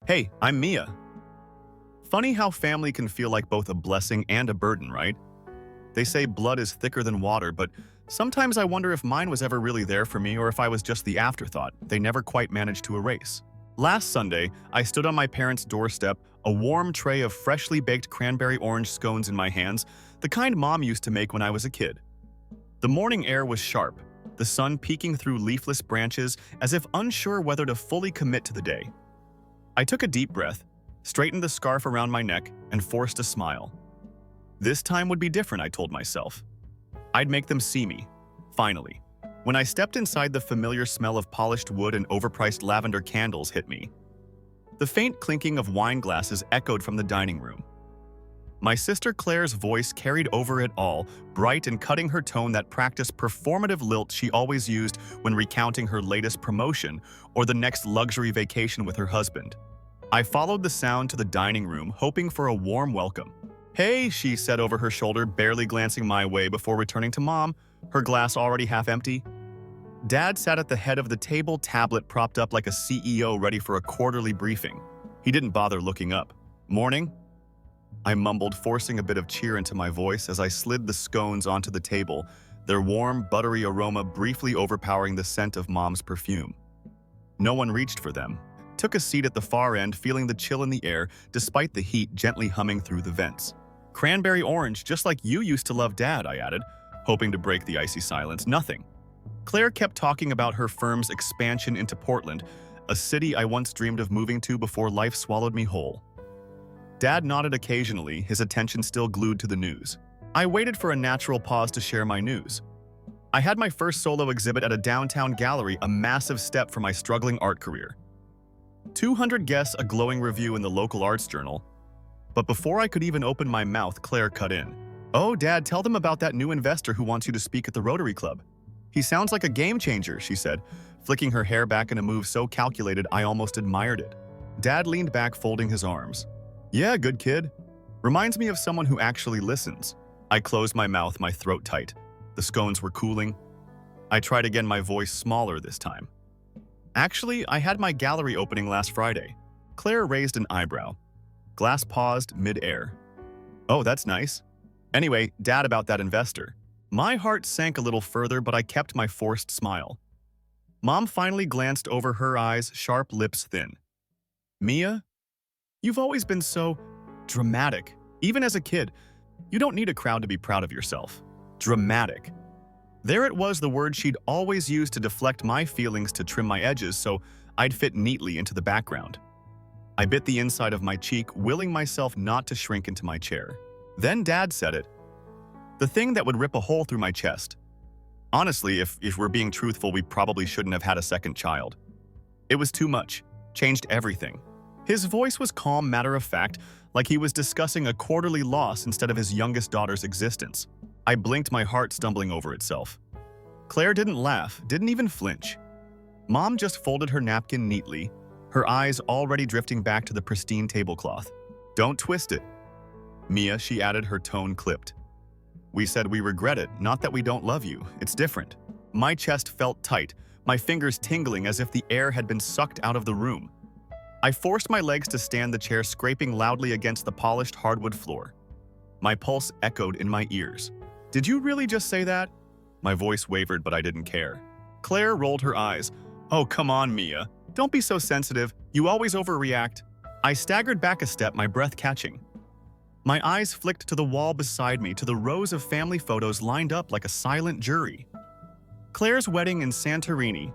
Hey, I'm Mia. Funny how family can feel like both a blessing and a burden, right? They say blood is thicker than water, but sometimes I wonder if mine was ever really there for me or if I was just the afterthought they never quite managed to erase. Last Sunday, I stood on my parents' doorstep, a warm tray of freshly baked cranberry orange scones in my hands, the kind Mom used to make when I was a kid. The morning air was sharp, the sun peeking through leafless branches as if unsure whether to fully commit to the day. I took a deep breath, straightened the scarf around my neck, and forced a smile. This time would be different, I told myself. I'd make them see me, finally. When I stepped inside, the familiar smell of polished wood and overpriced lavender candles hit me. The faint clinking of wine glasses echoed from the dining room. My sister Claire's voice carried over it all, bright and cutting her tone, that practiced performative lilt she always used when recounting her latest promotion or the next luxury vacation with her husband. I followed the sound to the dining room, hoping for a warm welcome. "Hey," she said over her shoulder, barely glancing my way before returning to Mom, her glass already half empty. Dad sat at the head of the table, tablet propped up like a CEO ready for a quarterly briefing. He didn't bother looking up. "Morning?" I mumbled, forcing a bit of cheer into my voice as I slid the scones onto the table, their warm, buttery aroma briefly overpowering the scent of Mom's perfume. No one reached for them. Took a seat at the far end, feeling the chill in the air despite the heat gently humming through the vents. "Cranberry orange, just like you used to love, Dad," I added, hoping to break the icy silence. "Nothing." Claire kept talking about her firm's expansion into Portland, a city I once dreamed of moving to before life swallowed me whole. Dad nodded occasionally, his attention still glued to the news. I waited for a natural pause to share my news. I had my first solo exhibit at a downtown gallery, a massive step for my struggling art career. 200 guests, a glowing review in the local arts journal. But before I could even open my mouth, Claire cut in. "Oh, Dad, tell them about that new investor who wants you to speak at the Rotary Club. He sounds like a game changer," she said, flicking her hair back in a move so calculated I almost admired it. Dad leaned back, folding his arms. "Yeah, good kid. Reminds me of someone who actually listens." I closed my mouth, my throat tight. The scones were cooling. I tried again, my voice smaller this time. "Actually, I had my gallery opening last Friday." Claire raised an eyebrow. Glass paused mid-air. "Oh, that's nice. Anyway, Dad, about that investor." My heart sank a little further, but I kept my forced smile. Mom finally glanced over, her eyes, sharp, lips thin. "Mia, you've always been so dramatic. Even as a kid, you don't need a crowd to be proud of yourself. Dramatic." There it was, the word she'd always used to deflect my feelings, to trim my edges so I'd fit neatly into the background. I bit the inside of my cheek, willing myself not to shrink into my chair. Then Dad said it. The thing that would rip a hole through my chest. Honestly, if we're being truthful, we probably shouldn't have had a second child. It was too much. Changed everything. His voice was calm, matter-of-fact, like he was discussing a quarterly loss instead of his youngest daughter's existence. I blinked, my heart stumbling over itself. Claire didn't laugh, didn't even flinch. Mom just folded her napkin neatly, her eyes already drifting back to the pristine tablecloth. "Don't twist it, Mia," she added, her tone clipped. "We said we regret it, not that we don't love you. It's different." My chest felt tight, my fingers tingling as if the air had been sucked out of the room. I forced my legs to stand, the chair scraping loudly against the polished hardwood floor. My pulse echoed in my ears. "Did you really just say that?" My voice wavered, but I didn't care. Claire rolled her eyes. "Oh, come on, Mia. Don't be so sensitive. You always overreact." I staggered back a step, my breath catching. My eyes flicked to the wall beside me, to the rows of family photos lined up like a silent jury. Claire's wedding in Santorini,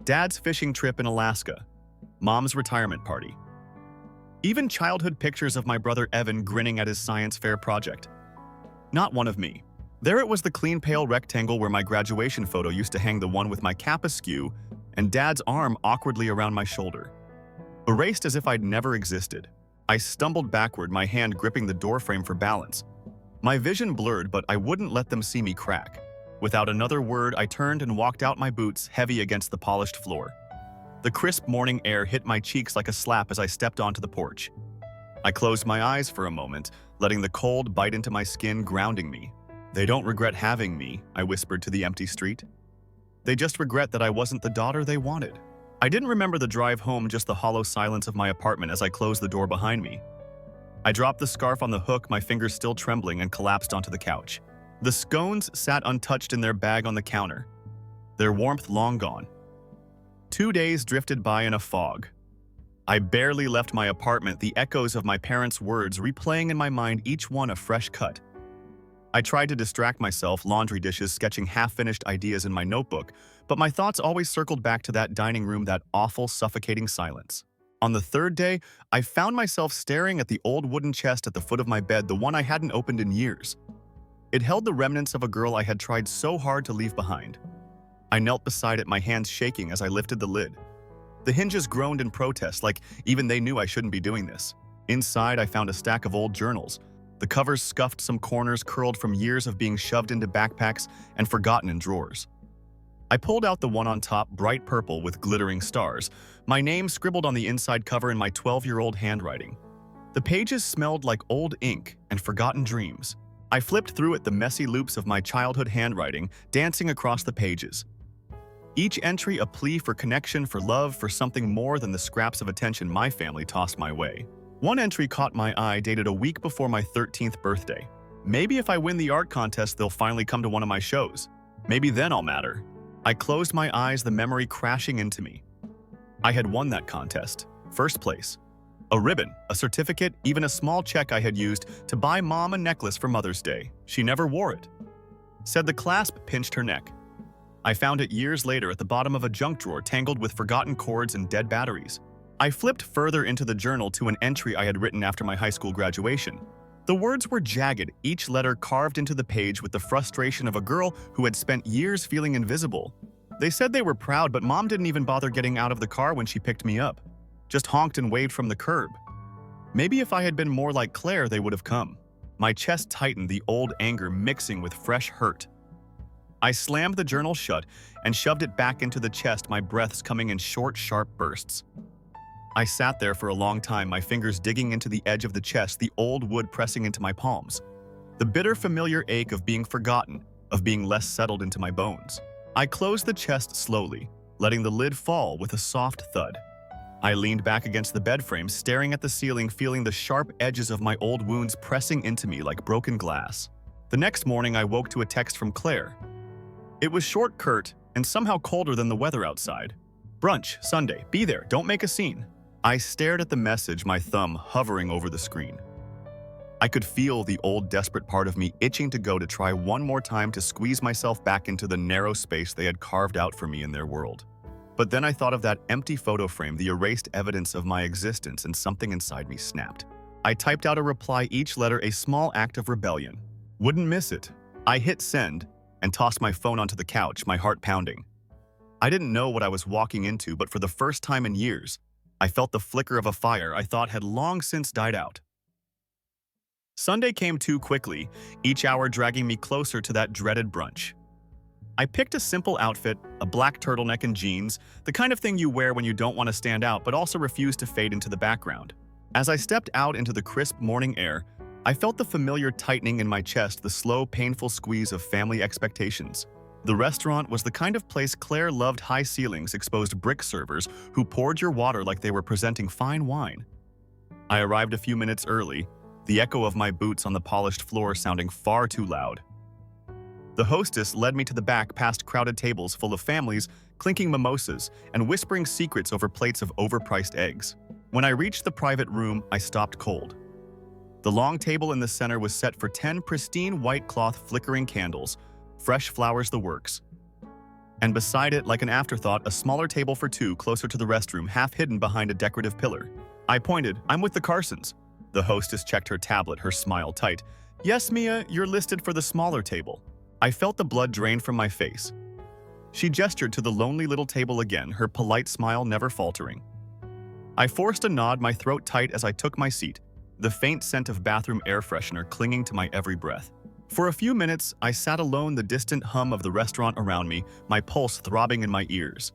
Dad's fishing trip in Alaska, Mom's retirement party. Even childhood pictures of my brother Evan grinning at his science fair project. Not one of me. There it was, the clean pale rectangle where my graduation photo used to hang, the one with my cap askew and Dad's arm awkwardly around my shoulder. Erased as if I'd never existed. I stumbled backward, my hand gripping the doorframe for balance. My vision blurred, but I wouldn't let them see me crack. Without another word, I turned and walked out, my boots heavy against the polished floor. The crisp morning air hit my cheeks like a slap as I stepped onto the porch. I closed my eyes for a moment, letting the cold bite into my skin, grounding me. "They don't regret having me," I whispered to the empty street. "They just regret that I wasn't the daughter they wanted." I didn't remember the drive home, just the hollow silence of my apartment as I closed the door behind me. I dropped the scarf on the hook, my fingers still trembling, and collapsed onto the couch. The scones sat untouched in their bag on the counter, their warmth long gone. 2 days drifted by in a fog. I barely left my apartment, the echoes of my parents' words replaying in my mind, each one a fresh cut. I tried to distract myself, laundry dishes, sketching half-finished ideas in my notebook, but my thoughts always circled back to that dining room, that awful, suffocating silence. On the third day, I found myself staring at the old wooden chest at the foot of my bed, the one I hadn't opened in years. It held the remnants of a girl I had tried so hard to leave behind. I knelt beside it, my hands shaking as I lifted the lid. The hinges groaned in protest, like even they knew I shouldn't be doing this. Inside, I found a stack of old journals. The covers scuffed, some corners curled from years of being shoved into backpacks and forgotten in drawers. I pulled out the one on top, bright purple with glittering stars, my name scribbled on the inside cover in my 12-year-old handwriting. The pages smelled like old ink and forgotten dreams. I flipped through it, the messy loops of my childhood handwriting dancing across the pages. Each entry a plea for connection, for love, for something more than the scraps of attention my family tossed my way. One entry caught my eye, dated a week before my 13th birthday. Maybe if I win the art contest, they'll finally come to one of my shows. Maybe then I'll matter. I closed my eyes, the memory crashing into me. I had won that contest. First place. A ribbon, a certificate, even a small check I had used to buy Mom a necklace for Mother's Day. She never wore it. Said the clasp pinched her neck. I found it years later at the bottom of a junk drawer, tangled with forgotten cords and dead batteries. I flipped further into the journal to an entry I had written after my high school graduation. The words were jagged, each letter carved into the page with the frustration of a girl who had spent years feeling invisible. They said they were proud, but Mom didn't even bother getting out of the car when she picked me up. Just honked and waved from the curb. Maybe if I had been more like Claire, they would have come. My chest tightened, the old anger mixing with fresh hurt. I slammed the journal shut and shoved it back into the chest, my breaths coming in short, sharp bursts. I sat there for a long time, my fingers digging into the edge of the chest, the old wood pressing into my palms. The bitter, familiar ache of being forgotten, of being less settled into my bones. I closed the chest slowly, letting the lid fall with a soft thud. I leaned back against the bed frame, staring at the ceiling, feeling the sharp edges of my old wounds pressing into me like broken glass. The next morning, I woke to a text from Claire. It was short, curt, and somehow colder than the weather outside. Brunch, Sunday. Be there. Don't make a scene. I stared at the message, my thumb hovering over the screen. I could feel the old desperate part of me itching to go, to try one more time, to squeeze myself back into the narrow space they had carved out for me in their world. But then I thought of that empty photo frame, the erased evidence of my existence, and something inside me snapped. I typed out a reply, each letter a small act of rebellion. Wouldn't miss it. I hit send and tossed my phone onto the couch, my heart pounding. I didn't know what I was walking into, but for the first time in years, I felt the flicker of a fire I thought had long since died out. Sunday came too quickly, each hour dragging me closer to that dreaded brunch. I picked a simple outfit, a black turtleneck and jeans, the kind of thing you wear when you don't want to stand out but also refuse to fade into the background. As I stepped out into the crisp morning air, I felt the familiar tightening in my chest, the slow, painful squeeze of family expectations. The restaurant was the kind of place Claire loved: high ceilings, exposed brick servers who poured your water like they were presenting fine wine. I arrived a few minutes early, the echo of my boots on the polished floor sounding far too loud. The hostess led me to the back, past crowded tables full of families, clinking mimosas and whispering secrets over plates of overpriced eggs. When I reached the private room, I stopped cold. The long table in the center was set for 10 pristine white cloth flickering candles, fresh flowers, the works. And beside it, like an afterthought, a smaller table for two closer to the restroom, half hidden behind a decorative pillar. I pointed. "I'm with the Carsons." The hostess checked her tablet, her smile tight. "Yes, Mia, you're listed for the smaller table." I felt the blood drain from my face. She gestured to the lonely little table again, her polite smile never faltering. I forced a nod, my throat tight as I took my seat, the faint scent of bathroom air freshener clinging to my every breath. For a few minutes, I sat alone, the distant hum of the restaurant around me, my pulse throbbing in my ears.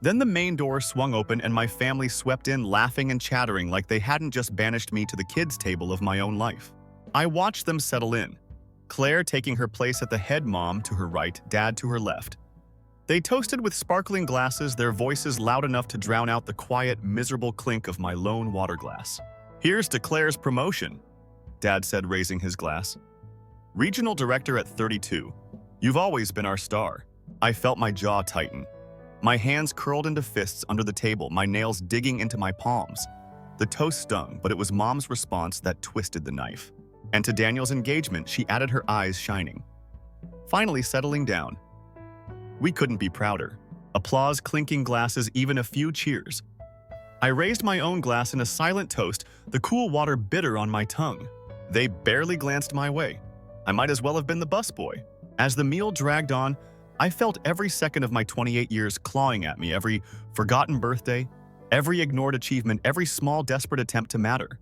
Then the main door swung open and my family swept in, laughing and chattering like they hadn't just banished me to the kids' table of my own life. I watched them settle in, Claire taking her place at the head, Mom to her right, Dad to her left. They toasted with sparkling glasses, their voices loud enough to drown out the quiet, miserable clink of my lone water glass. "Here's to Claire's promotion," Dad said, raising his glass. "Regional director at 32. You've always been our star." I felt my jaw tighten. My hands curled into fists under the table, my nails digging into my palms. The toast stung, but it was Mom's response that twisted the knife. And to Daniel's engagement, she added, her eyes shining. Finally settling down. We couldn't be prouder. Applause, clinking glasses, even a few cheers. I raised my own glass in a silent toast, the cool water bitter on my tongue. They barely glanced my way. I might as well have been the busboy. As the meal dragged on, I felt every second of my 28 years clawing at me, every forgotten birthday, every ignored achievement, every small, desperate attempt to matter.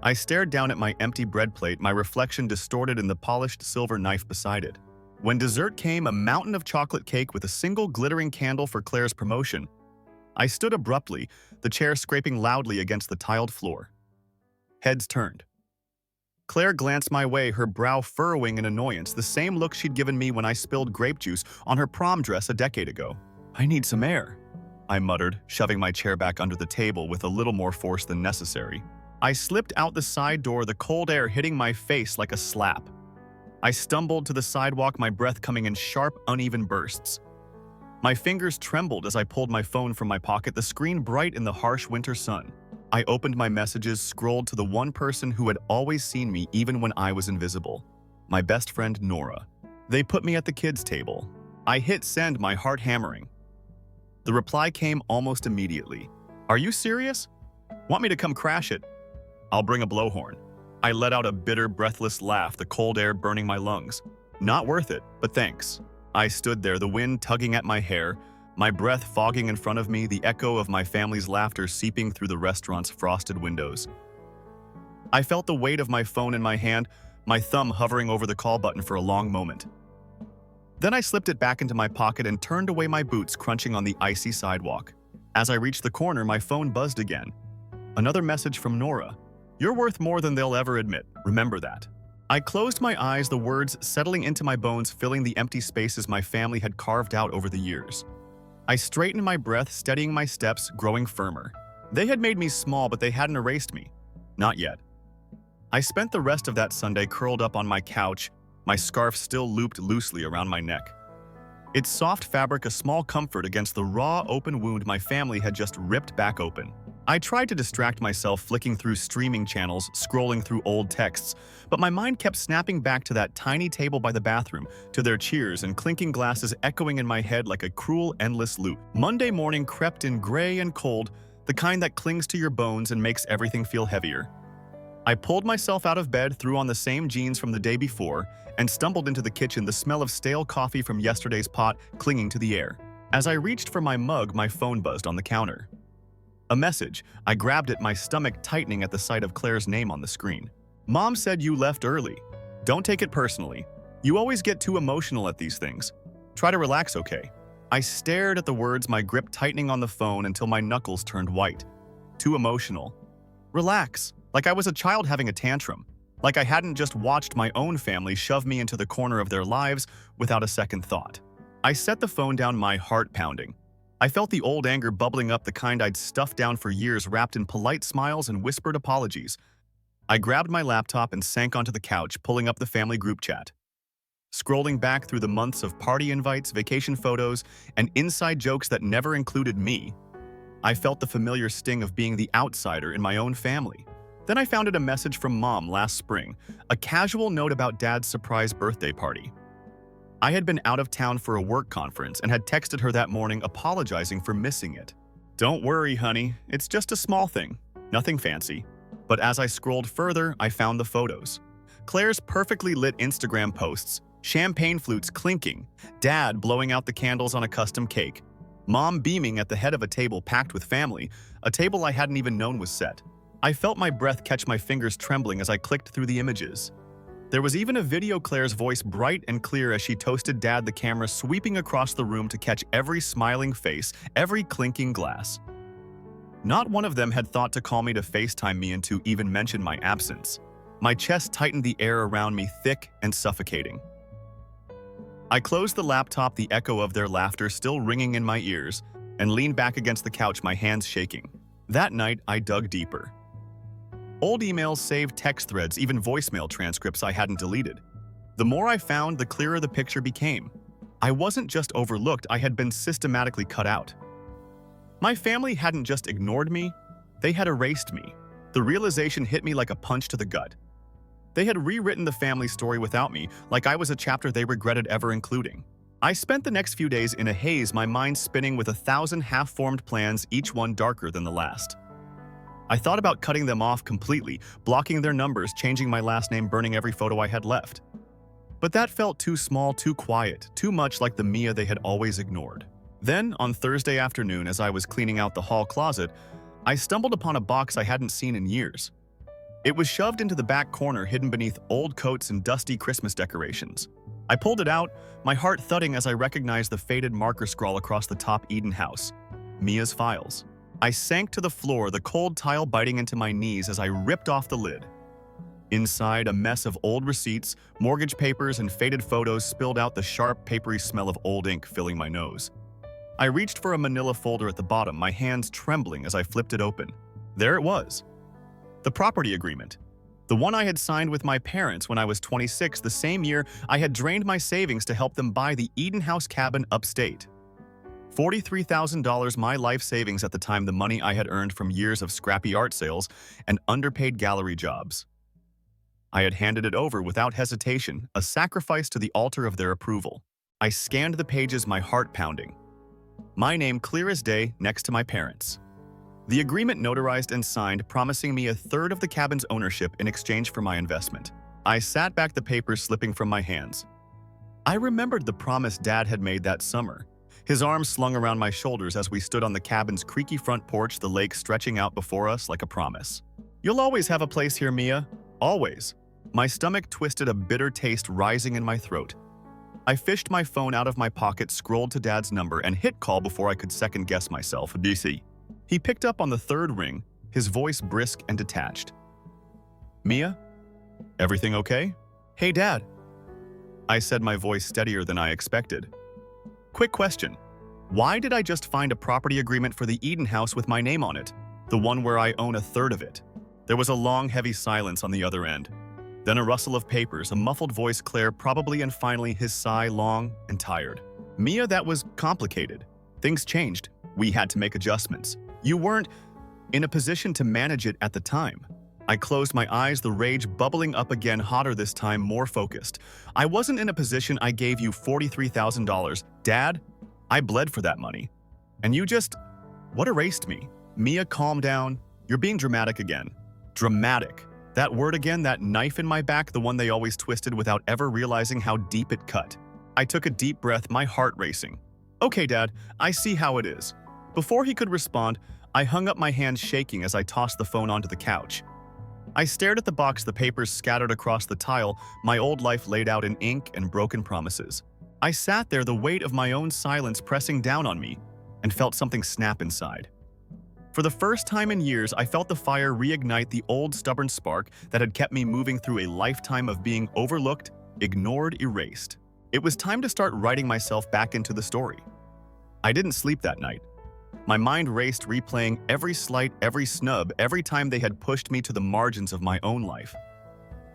I stared down at my empty bread plate, my reflection distorted in the polished silver knife beside it. When dessert came, a mountain of chocolate cake with a single glittering candle for Claire's promotion, I stood abruptly, the chair scraping loudly against the tiled floor. Heads turned. Claire glanced my way, her brow furrowing in annoyance, the same look she'd given me when I spilled grape juice on her prom dress a decade ago. "I need some air," I muttered, shoving my chair back under the table with a little more force than necessary. I slipped out the side door, the cold air hitting my face like a slap. I stumbled to the sidewalk, my breath coming in sharp, uneven bursts. My fingers trembled as I pulled my phone from my pocket, the screen bright in the harsh winter sun. I opened my messages, scrolled to the one person who had always seen me even when I was invisible. My best friend, Nora. They put me at the kids' table. I hit send, my heart hammering. The reply came almost immediately. "Are you serious? Want me to come crash it? I'll bring a blowhorn." I let out a bitter, breathless laugh, the cold air burning my lungs. "Not worth it, but thanks." I stood there, the wind tugging at my hair, my breath fogging in front of me, the echo of my family's laughter seeping through the restaurant's frosted windows. I felt the weight of my phone in my hand, my thumb hovering over the call button for a long moment. Then I slipped it back into my pocket and turned away, my boots crunching on the icy sidewalk. As I reached the corner, my phone buzzed again. Another message from Nora. "You're worth more than they'll ever admit. Remember that." I closed my eyes, the words settling into my bones, filling the empty spaces my family had carved out over the years. I straightened my breath, steadying my steps, growing firmer. They had made me small, but they hadn't erased me. Not yet. I spent the rest of that Sunday curled up on my couch, my scarf still looped loosely around my neck. Its soft fabric a small comfort against the raw, open wound my family had just ripped back open. I tried to distract myself, flicking through streaming channels, scrolling through old texts, but my mind kept snapping back to that tiny table by the bathroom, to their cheers and clinking glasses echoing in my head like a cruel, endless loop. Monday morning crept in gray and cold, the kind that clings to your bones and makes everything feel heavier. I pulled myself out of bed, threw on the same jeans from the day before, and stumbled into the kitchen, the smell of stale coffee from yesterday's pot clinging to the air. As I reached for my mug, my phone buzzed on the counter. A message. I grabbed it, my stomach tightening at the sight of Claire's name on the screen. "Mom said you left early. Don't take it personally. You always get too emotional at these things. Try to relax, okay?" I stared at the words, my grip tightening on the phone until my knuckles turned white. Too emotional. Relax. Like I was a child having a tantrum. Like I hadn't just watched my own family shove me into the corner of their lives without a second thought. I set the phone down, my heart pounding. I felt the old anger bubbling up, the kind I'd stuffed down for years, wrapped in polite smiles and whispered apologies. I grabbed my laptop and sank onto the couch, pulling up the family group chat. Scrolling back through the months of party invites, vacation photos, and inside jokes that never included me, I felt the familiar sting of being the outsider in my own family. Then I found a message from Mom last spring, a casual note about Dad's surprise birthday party. I had been out of town for a work conference and had texted her that morning apologizing for missing it. "Don't worry, honey, it's just a small thing, nothing fancy." But as I scrolled further, I found the photos. Claire's perfectly lit Instagram posts, champagne flutes clinking, Dad blowing out the candles on a custom cake, Mom beaming at the head of a table packed with family, a table I hadn't even known was set. I felt my breath catch, my fingers trembling as I clicked through the images. There was even a video, Claire's voice bright and clear as she toasted Dad, the camera sweeping across the room to catch every smiling face, every clinking glass. Not one of them had thought to call me, to FaceTime me, and to even mention my absence. My chest tightened, the air around me thick and suffocating. I closed the laptop, the echo of their laughter still ringing in my ears, and leaned back against the couch, my hands shaking. That night, I dug deeper. Old emails, saved text threads, even voicemail transcripts I hadn't deleted. The more I found, the clearer the picture became. I wasn't just overlooked, I had been systematically cut out. My family hadn't just ignored me, they had erased me. The realization hit me like a punch to the gut. They had rewritten the family story without me, like I was a chapter they regretted ever including. I spent the next few days in a haze, my mind spinning with 1,000 half-formed plans, each one darker than the last. I thought about cutting them off completely, blocking their numbers, changing my last name, burning every photo I had left. But that felt too small, too quiet, too much like the Mia they had always ignored. Then, on Thursday afternoon, as I was cleaning out the hall closet, I stumbled upon a box I hadn't seen in years. It was shoved into the back corner, hidden beneath old coats and dusty Christmas decorations. I pulled it out, my heart thudding as I recognized the faded marker scrawl across the top: Eden House. Mia's files. I sank to the floor, the cold tile biting into my knees as I ripped off the lid. Inside, a mess of old receipts, mortgage papers, and faded photos spilled out, the sharp, papery smell of old ink filling my nose. I reached for a manila folder at the bottom, my hands trembling as I flipped it open. There it was. The property agreement. The one I had signed with my parents when I was 26, the same year I had drained my savings to help them buy the Eden House cabin upstate. $43,000, my life savings at the time, the money I had earned from years of scrappy art sales and underpaid gallery jobs. I had handed it over without hesitation, a sacrifice to the altar of their approval. I scanned the pages, my heart pounding. My name clear as day next to my parents'. The agreement notarized and signed, promising me 1/3 of the cabin's ownership in exchange for my investment. I sat back, the papers slipping from my hands. I remembered the promise Dad had made that summer, his arms slung around my shoulders as we stood on the cabin's creaky front porch, the lake stretching out before us like a promise. "You'll always have a place here, Mia. Always." My stomach twisted, a bitter taste rising in my throat. I fished my phone out of my pocket, scrolled to Dad's number, and hit call before I could second-guess myself. DC. He picked up on the third ring, his voice brisk and detached. "Mia? Everything okay?" "Hey, Dad." I said, my voice steadier than I expected. "Quick question. Why did I just find a property agreement for the Eden House with my name on it? The one where I own 1/3 of it?" There was a long, heavy silence on the other end. Then a rustle of papers, a muffled voice, Claire, probably, and finally his sigh, long and tired. "Mia, that was complicated. Things changed. We had to make adjustments. You weren't in a position to manage it at the time." I closed my eyes, the rage bubbling up again, hotter this time, more focused. "I wasn't in a position. I gave you $43,000. Dad, I bled for that money. And you just... what erased me?" "Mia, calm down. You're being dramatic again." Dramatic. That word again, that knife in my back, the one they always twisted without ever realizing how deep it cut. I took a deep breath, my heart racing. "Okay, Dad, I see how it is." Before he could respond, I hung up, my hands shaking as I tossed the phone onto the couch. I stared at the box, the papers scattered across the tile, my old life laid out in ink and broken promises. I sat there, the weight of my own silence pressing down on me, and felt something snap inside. For the first time in years, I felt the fire reignite, the old stubborn spark that had kept me moving through a lifetime of being overlooked, ignored, erased. It was time to start writing myself back into the story. I didn't sleep that night. My mind raced, replaying every slight, every snub, every time they had pushed me to the margins of my own life.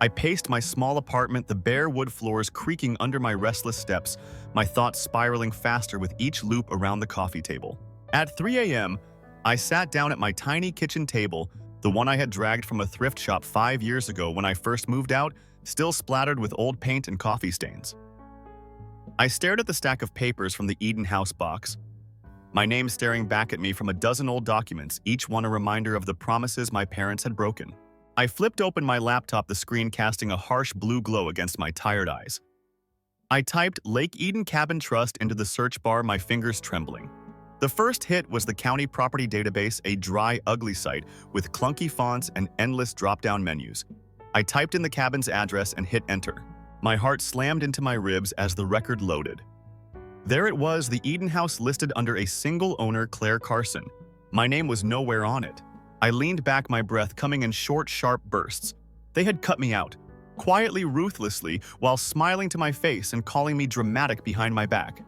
I paced my small apartment, the bare wood floors creaking under my restless steps, my thoughts spiraling faster with each loop around the coffee table. At 3 a.m., I sat down at my tiny kitchen table, the one I had dragged from a thrift shop 5 years ago when I first moved out, still splattered with old paint and coffee stains. I stared at the stack of papers from the Eden House box, my name staring back at me from a dozen old documents, each one a reminder of the promises my parents had broken. I flipped open my laptop, the screen casting a harsh blue glow against my tired eyes. I typed Lake Eden Cabin Trust into the search bar, my fingers trembling. The first hit was the county property database, a dry, ugly site with clunky fonts and endless drop-down menus. I typed in the cabin's address and hit enter. My heart slammed into my ribs as the record loaded. There it was, the Eden House listed under a single owner, Claire Carson. My name was nowhere on it. I leaned back, my breath coming in short, sharp bursts. They had cut me out. quietly, ruthlessly, while smiling to my face and calling me dramatic behind my back.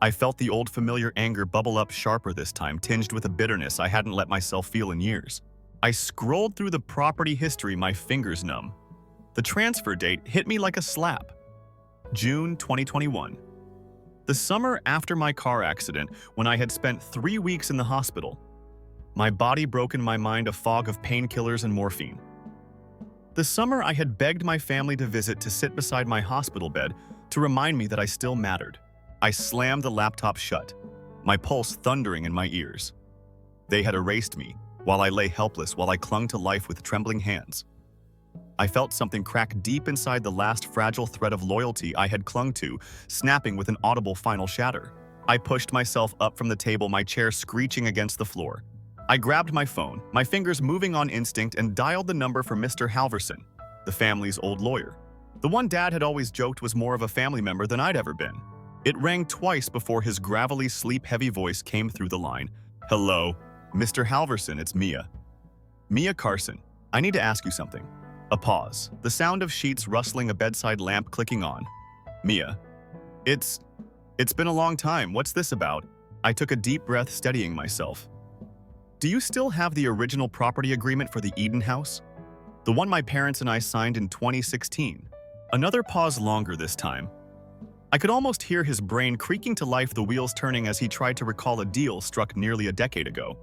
I felt the old familiar anger bubble up sharper this time, tinged with a bitterness I hadn't let myself feel in years. I scrolled through the property history, my fingers numb. The transfer date hit me like a slap. June 2021. The summer after my car accident, when I had spent 3 weeks in the hospital. My body broke in my mind a fog of painkillers and morphine. The summer I had begged my family to visit to sit beside my hospital bed to remind me that I still mattered. I slammed the laptop shut, my pulse thundering in my ears. They had erased me, while I lay helpless while I clung to life with trembling hands. I felt something crack deep inside the last fragile thread of loyalty I had clung to, snapping with an audible final shatter. I pushed myself up from the table, my chair screeching against the floor. I grabbed my phone, my fingers moving on instinct, and dialed the number for Mr. Halverson, the family's old lawyer. The one Dad had always joked was more of a family member than I'd ever been. It rang twice before his gravelly, sleep-heavy voice came through the line. "Hello, Mr. Halverson, it's Mia." "Mia Carson, I need to ask you something." A pause, the sound of sheets rustling, a bedside lamp clicking on. "Mia, it's been a long time. What's this about?" I took a deep breath, steadying myself. "Do you still have the original property agreement for the Eden house? The one my parents and I signed in 2016. Another pause, longer this time. I could almost hear his brain creaking to life, the wheels turning as he tried to recall a deal struck nearly a decade ago.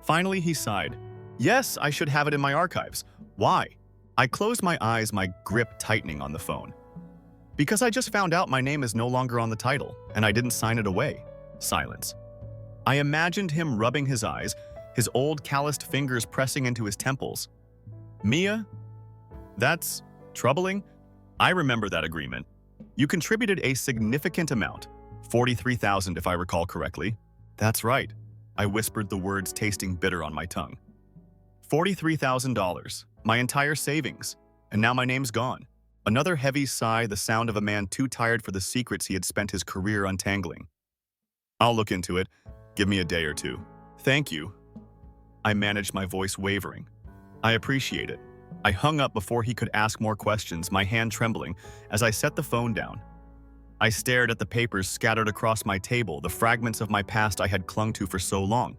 Finally, he sighed. "Yes, I should have it in my archives. Why?" I closed my eyes, my grip tightening on the phone. "Because I just found out my name is no longer on the title, and I didn't sign it away." Silence. I imagined him rubbing his eyes, his old calloused fingers pressing into his temples. "Mia, that's troubling. I remember that agreement. You contributed a significant amount, $43,000 if I recall correctly." "That's right." I whispered, the words tasting bitter on my tongue. $43,000, my entire savings, and now my name's gone. Another heavy sigh, the sound of a man too tired for the secrets he had spent his career untangling. "I'll look into it. Give me a day or two." "Thank you." I managed, my voice wavering. "I appreciate it." I hung up before he could ask more questions, my hand trembling as I set the phone down. I stared at the papers scattered across my table, the fragments of my past I had clung to for so long.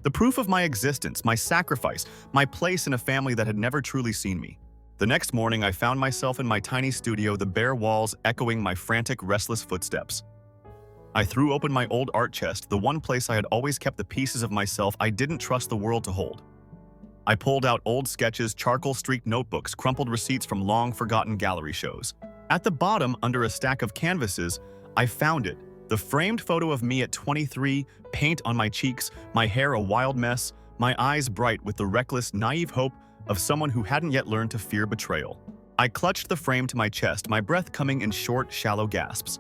The proof of my existence, my sacrifice, my place in a family that had never truly seen me. The next morning, I found myself in my tiny studio, the bare walls echoing my frantic, restless footsteps. I threw open my old art chest, the one place I had always kept the pieces of myself I didn't trust the world to hold. I pulled out old sketches, charcoal-streaked notebooks, crumpled receipts from long-forgotten gallery shows. At the bottom, under a stack of canvases, I found it. The framed photo of me at 23, paint on my cheeks, my hair a wild mess, my eyes bright with the reckless, naive hope of someone who hadn't yet learned to fear betrayal. I clutched the frame to my chest, my breath coming in short, shallow gasps.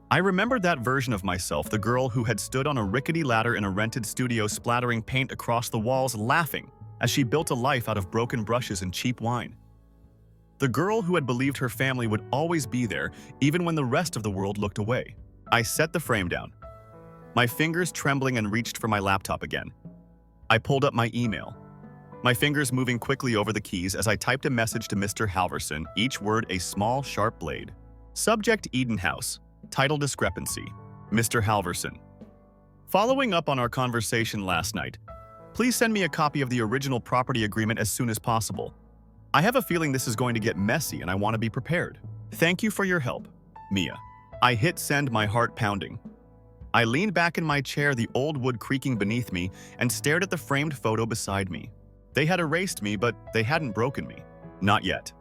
I remembered that version of myself, the girl who had stood on a rickety ladder in a rented studio, splattering paint across the walls, laughing as she built a life out of broken brushes and cheap wine. The girl who had believed her family would always be there, even when the rest of the world looked away. I set the frame down, my fingers trembling, and reached for my laptop again. I pulled up my email, my fingers moving quickly over the keys as I typed a message to Mr. Halverson, each word a small, sharp blade. Subject: Eden House. Title discrepancy. Mr. Halverson. Following up on our conversation last night, please send me a copy of the original property agreement as soon as possible. I have a feeling this is going to get messy and I want to be prepared. Thank you for your help, Mia. I hit send, my heart pounding. I leaned back in my chair, the old wood creaking beneath me, and stared at the framed photo beside me. They had erased me, but they hadn't broken me. Not yet.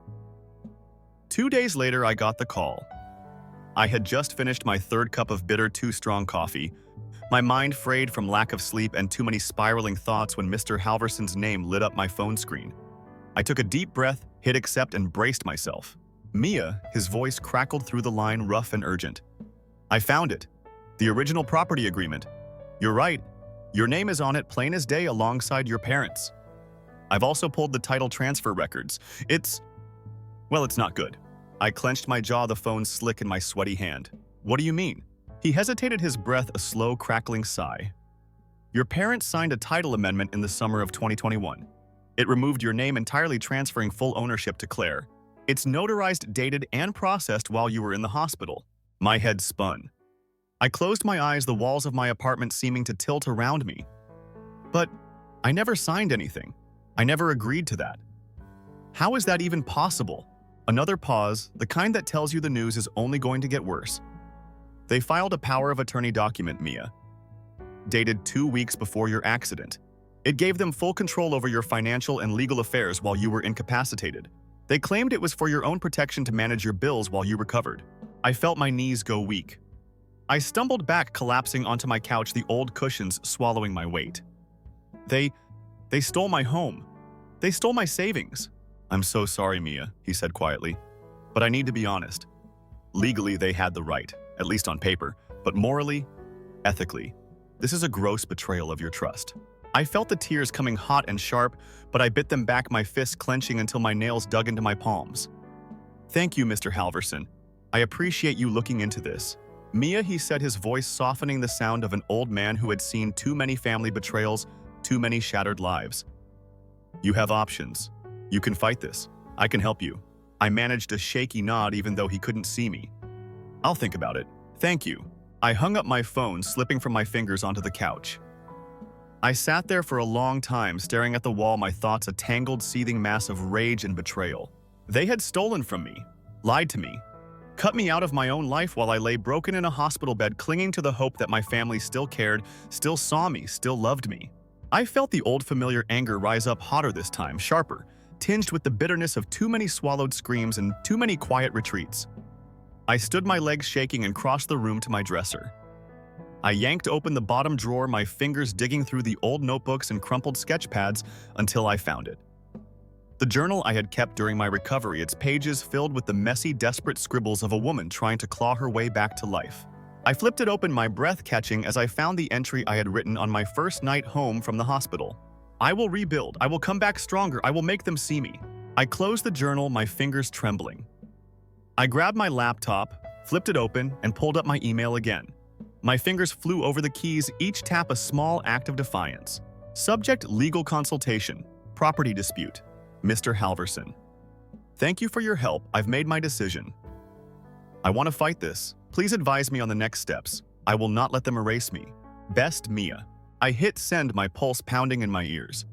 2 days later, I got the call. I had just finished my third cup of bitter, too strong coffee, my mind frayed from lack of sleep and too many spiraling thoughts, when Mr. Halverson's name lit up my phone screen. I took a deep breath, hit accept, and braced myself. "Mia," his voice crackled through the line, rough and urgent. "I found it. The original property agreement. You're right. Your name is on it, plain as day, alongside your parents'. I've also pulled the title transfer records. It's not good." I clenched my jaw, the phone slick in my sweaty hand. "What do you mean?" He hesitated, his breath a slow, crackling sigh. "Your parents signed a title amendment in the summer of 2021. It removed your name entirely, transferring full ownership to Claire. It's notarized, dated, and processed while you were in the hospital. My head spun. I closed my eyes, the walls of my apartment seeming to tilt around me. But I never signed anything. I never agreed to that. How is that even possible? Another pause, the kind that tells you the news is only going to get worse. They filed a power of attorney document, Mia, dated 2 weeks before your accident. It gave them full control over your financial and legal affairs while you were incapacitated. They claimed it was for your own protection to manage your bills while you recovered. I felt my knees go weak. I stumbled back, collapsing onto my couch, the old cushions swallowing my weight. They stole my home. They stole my savings. I'm so sorry, Mia, he said quietly. But I need to be honest. Legally, they had the right, at least on paper. But morally, ethically, this is a gross betrayal of your trust. I felt the tears coming hot and sharp, but I bit them back, my fists clenching until my nails dug into my palms. Thank you, Mr. Halverson. I appreciate you looking into this. Mia, he said, his voice softening the sound of an old man who had seen too many family betrayals, too many shattered lives. You have options. You can fight this. I can help you. I managed a shaky nod even though he couldn't see me. I'll think about it. Thank you. I hung up my phone, slipping from my fingers onto the couch. I sat there for a long time, staring at the wall, my thoughts a tangled, seething mass of rage and betrayal. They had stolen from me, lied to me, cut me out of my own life while I lay broken in a hospital bed, clinging to the hope that my family still cared, still saw me, still loved me. I felt the old familiar anger rise up hotter this time, sharper, tinged with the bitterness of too many swallowed screams and too many quiet retreats. I stood, my legs shaking, and crossed the room to my dresser. I yanked open the bottom drawer, my fingers digging through the old notebooks and crumpled sketch pads until I found it. The journal I had kept during my recovery, its pages filled with the messy, desperate scribbles of a woman trying to claw her way back to life. I flipped it open, my breath catching as I found the entry I had written on my first night home from the hospital. I will rebuild. I will come back stronger. I will make them see me. I closed the journal, my fingers trembling. I grabbed my laptop, flipped it open, and pulled up my email again. My fingers flew over the keys, each tap a small act of defiance. Subject: legal consultation. Property dispute. Mr. Halverson. Thank you for your help. I've made my decision. I want to fight this. Please advise me on the next steps. I will not let them erase me. Best, Mia. I hit send, my pulse pounding in my ears.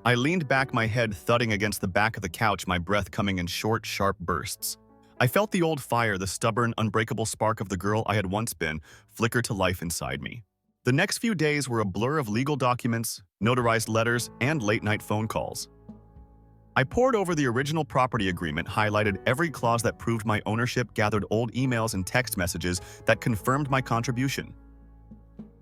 I leaned back, my head thudding against the back of the couch, my breath coming in short, sharp bursts. I felt the old fire, the stubborn, unbreakable spark of the girl I had once been, flicker to life inside me. The next few days were a blur of legal documents, notarized letters, and late-night phone calls. I pored over the original property agreement, highlighted every clause that proved my ownership, gathered old emails and text messages that confirmed my contribution.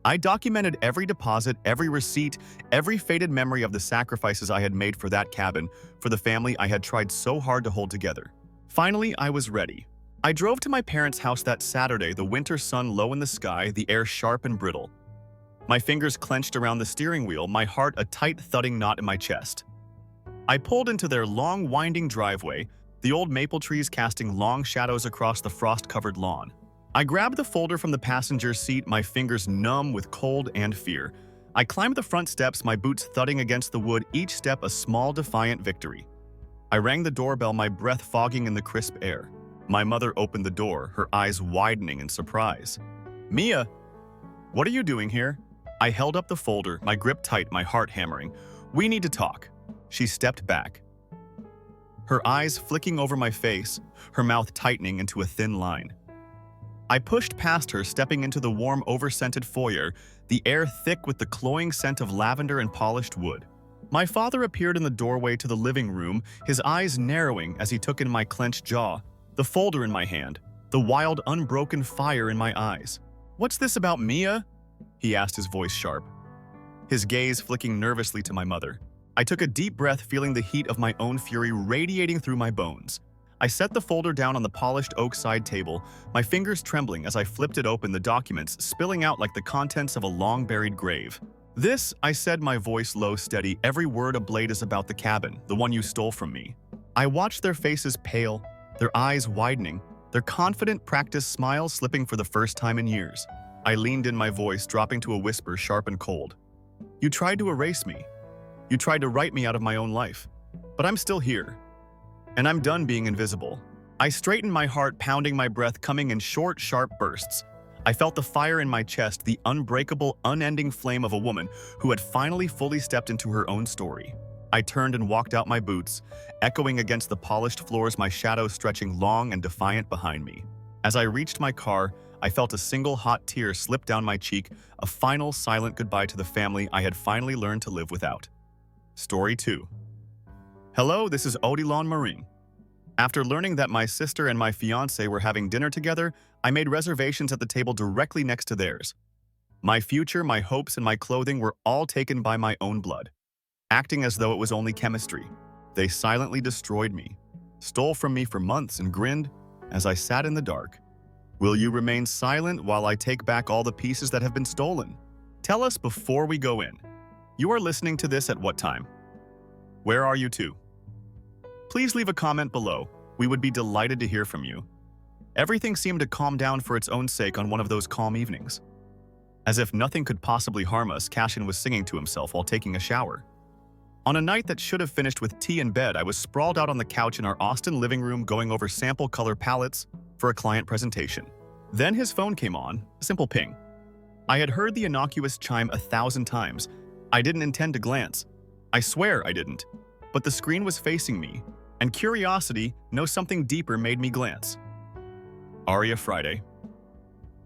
I documented every deposit, every receipt, every faded memory of the sacrifices I had made for that cabin, for the family I had tried so hard to hold together. Finally, I was ready. I drove to my parents' house that Saturday, the winter sun low in the sky, the air sharp and brittle. My fingers clenched around the steering wheel, my heart a tight, thudding knot in my chest. I pulled into their long, winding driveway, the old maple trees casting long shadows across the frost-covered lawn. I grabbed the folder from the passenger seat, my fingers numb with cold and fear. I climbed the front steps, my boots thudding against the wood, each step a small, defiant victory. I rang the doorbell, my breath fogging in the crisp air. My mother opened the door, her eyes widening in surprise. Mia, what are you doing here? I held up the folder, my grip tight, my heart hammering. We need to talk. She stepped back, her eyes flicking over my face, her mouth tightening into a thin line. I pushed past her, stepping into the warm, over-scented foyer, the air thick with the cloying scent of lavender and polished wood. My father appeared in the doorway to the living room, his eyes narrowing as he took in my clenched jaw, the folder in my hand, the wild, unbroken fire in my eyes. "What's this about, Mia?" he asked, his voice sharp, his gaze flicking nervously to my mother. I took a deep breath, feeling the heat of my own fury radiating through my bones. I set the folder down on the polished oak side table, my fingers trembling as I flipped it open, the documents spilling out like the contents of a long-buried grave. "This," I said, my voice low, steady, every word ablaze about the cabin, the one you stole from me. I watched their faces pale, their eyes widening, their confident, practiced smiles slipping for the first time in years. I leaned in, my voice dropping to a whisper, sharp and cold. "You tried to erase me. You tried to write me out of my own life. But I'm still here. And I'm done being invisible. I straightened my heart, pounding my breath, coming in short, sharp bursts. I felt the fire in my chest, the unbreakable, unending flame of a woman who had finally fully stepped into her own story. I turned and walked out, my boots echoing against the polished floors, my shadow stretching long and defiant behind me. As I reached my car, I felt a single hot tear slip down my cheek, a final silent goodbye to the family I had finally learned to live without. Story 2. Hello, this is Odilon Maring. After learning that my sister and my fiancé were having dinner together, I made reservations at the table directly next to theirs. My future, my hopes, and my clothing were all taken by my own blood. Acting as though it was only chemistry, they silently destroyed me, stole from me for months, and grinned as I sat in the dark. Will you remain silent while I take back all the pieces that have been stolen? Tell us before we go in. You are listening to this at what time? Where are you to? Please leave a comment below. We would be delighted to hear from you. Everything seemed to calm down for its own sake on one of those calm evenings. As if nothing could possibly harm us, Cashin was singing to himself while taking a shower. On a night that should have finished with tea in bed, I was sprawled out on the couch in our Austin living room going over sample color palettes for a client presentation. Then his phone came on, a simple ping. I had heard the innocuous chime 1,000 times. I didn't intend to glance. I swear I didn't. But the screen was facing me, and curiosity, no something deeper, made me glance. Aria Friday.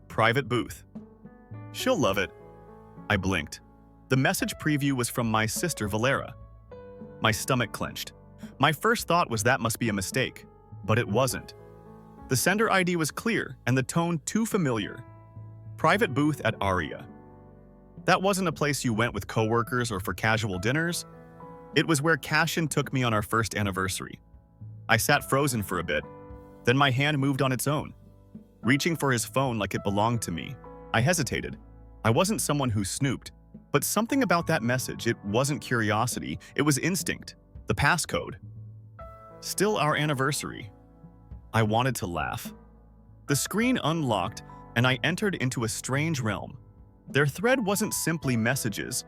Private booth. She'll love it. I blinked. The message preview was from my sister Valera. My stomach clenched. My first thought was that must be a mistake, but it wasn't. The sender ID was clear and the tone too familiar. Private booth at Aria. That wasn't a place you went with coworkers or for casual dinners. It was where Cashin took me on our first anniversary. I sat frozen for a bit. Then my hand moved on its own, reaching for his phone like it belonged to me. I hesitated. I wasn't someone who snooped, but something about that message, it wasn't curiosity, it was instinct, the passcode. Still our anniversary. I wanted to laugh. The screen unlocked, and I entered into a strange realm. Their thread wasn't simply messages.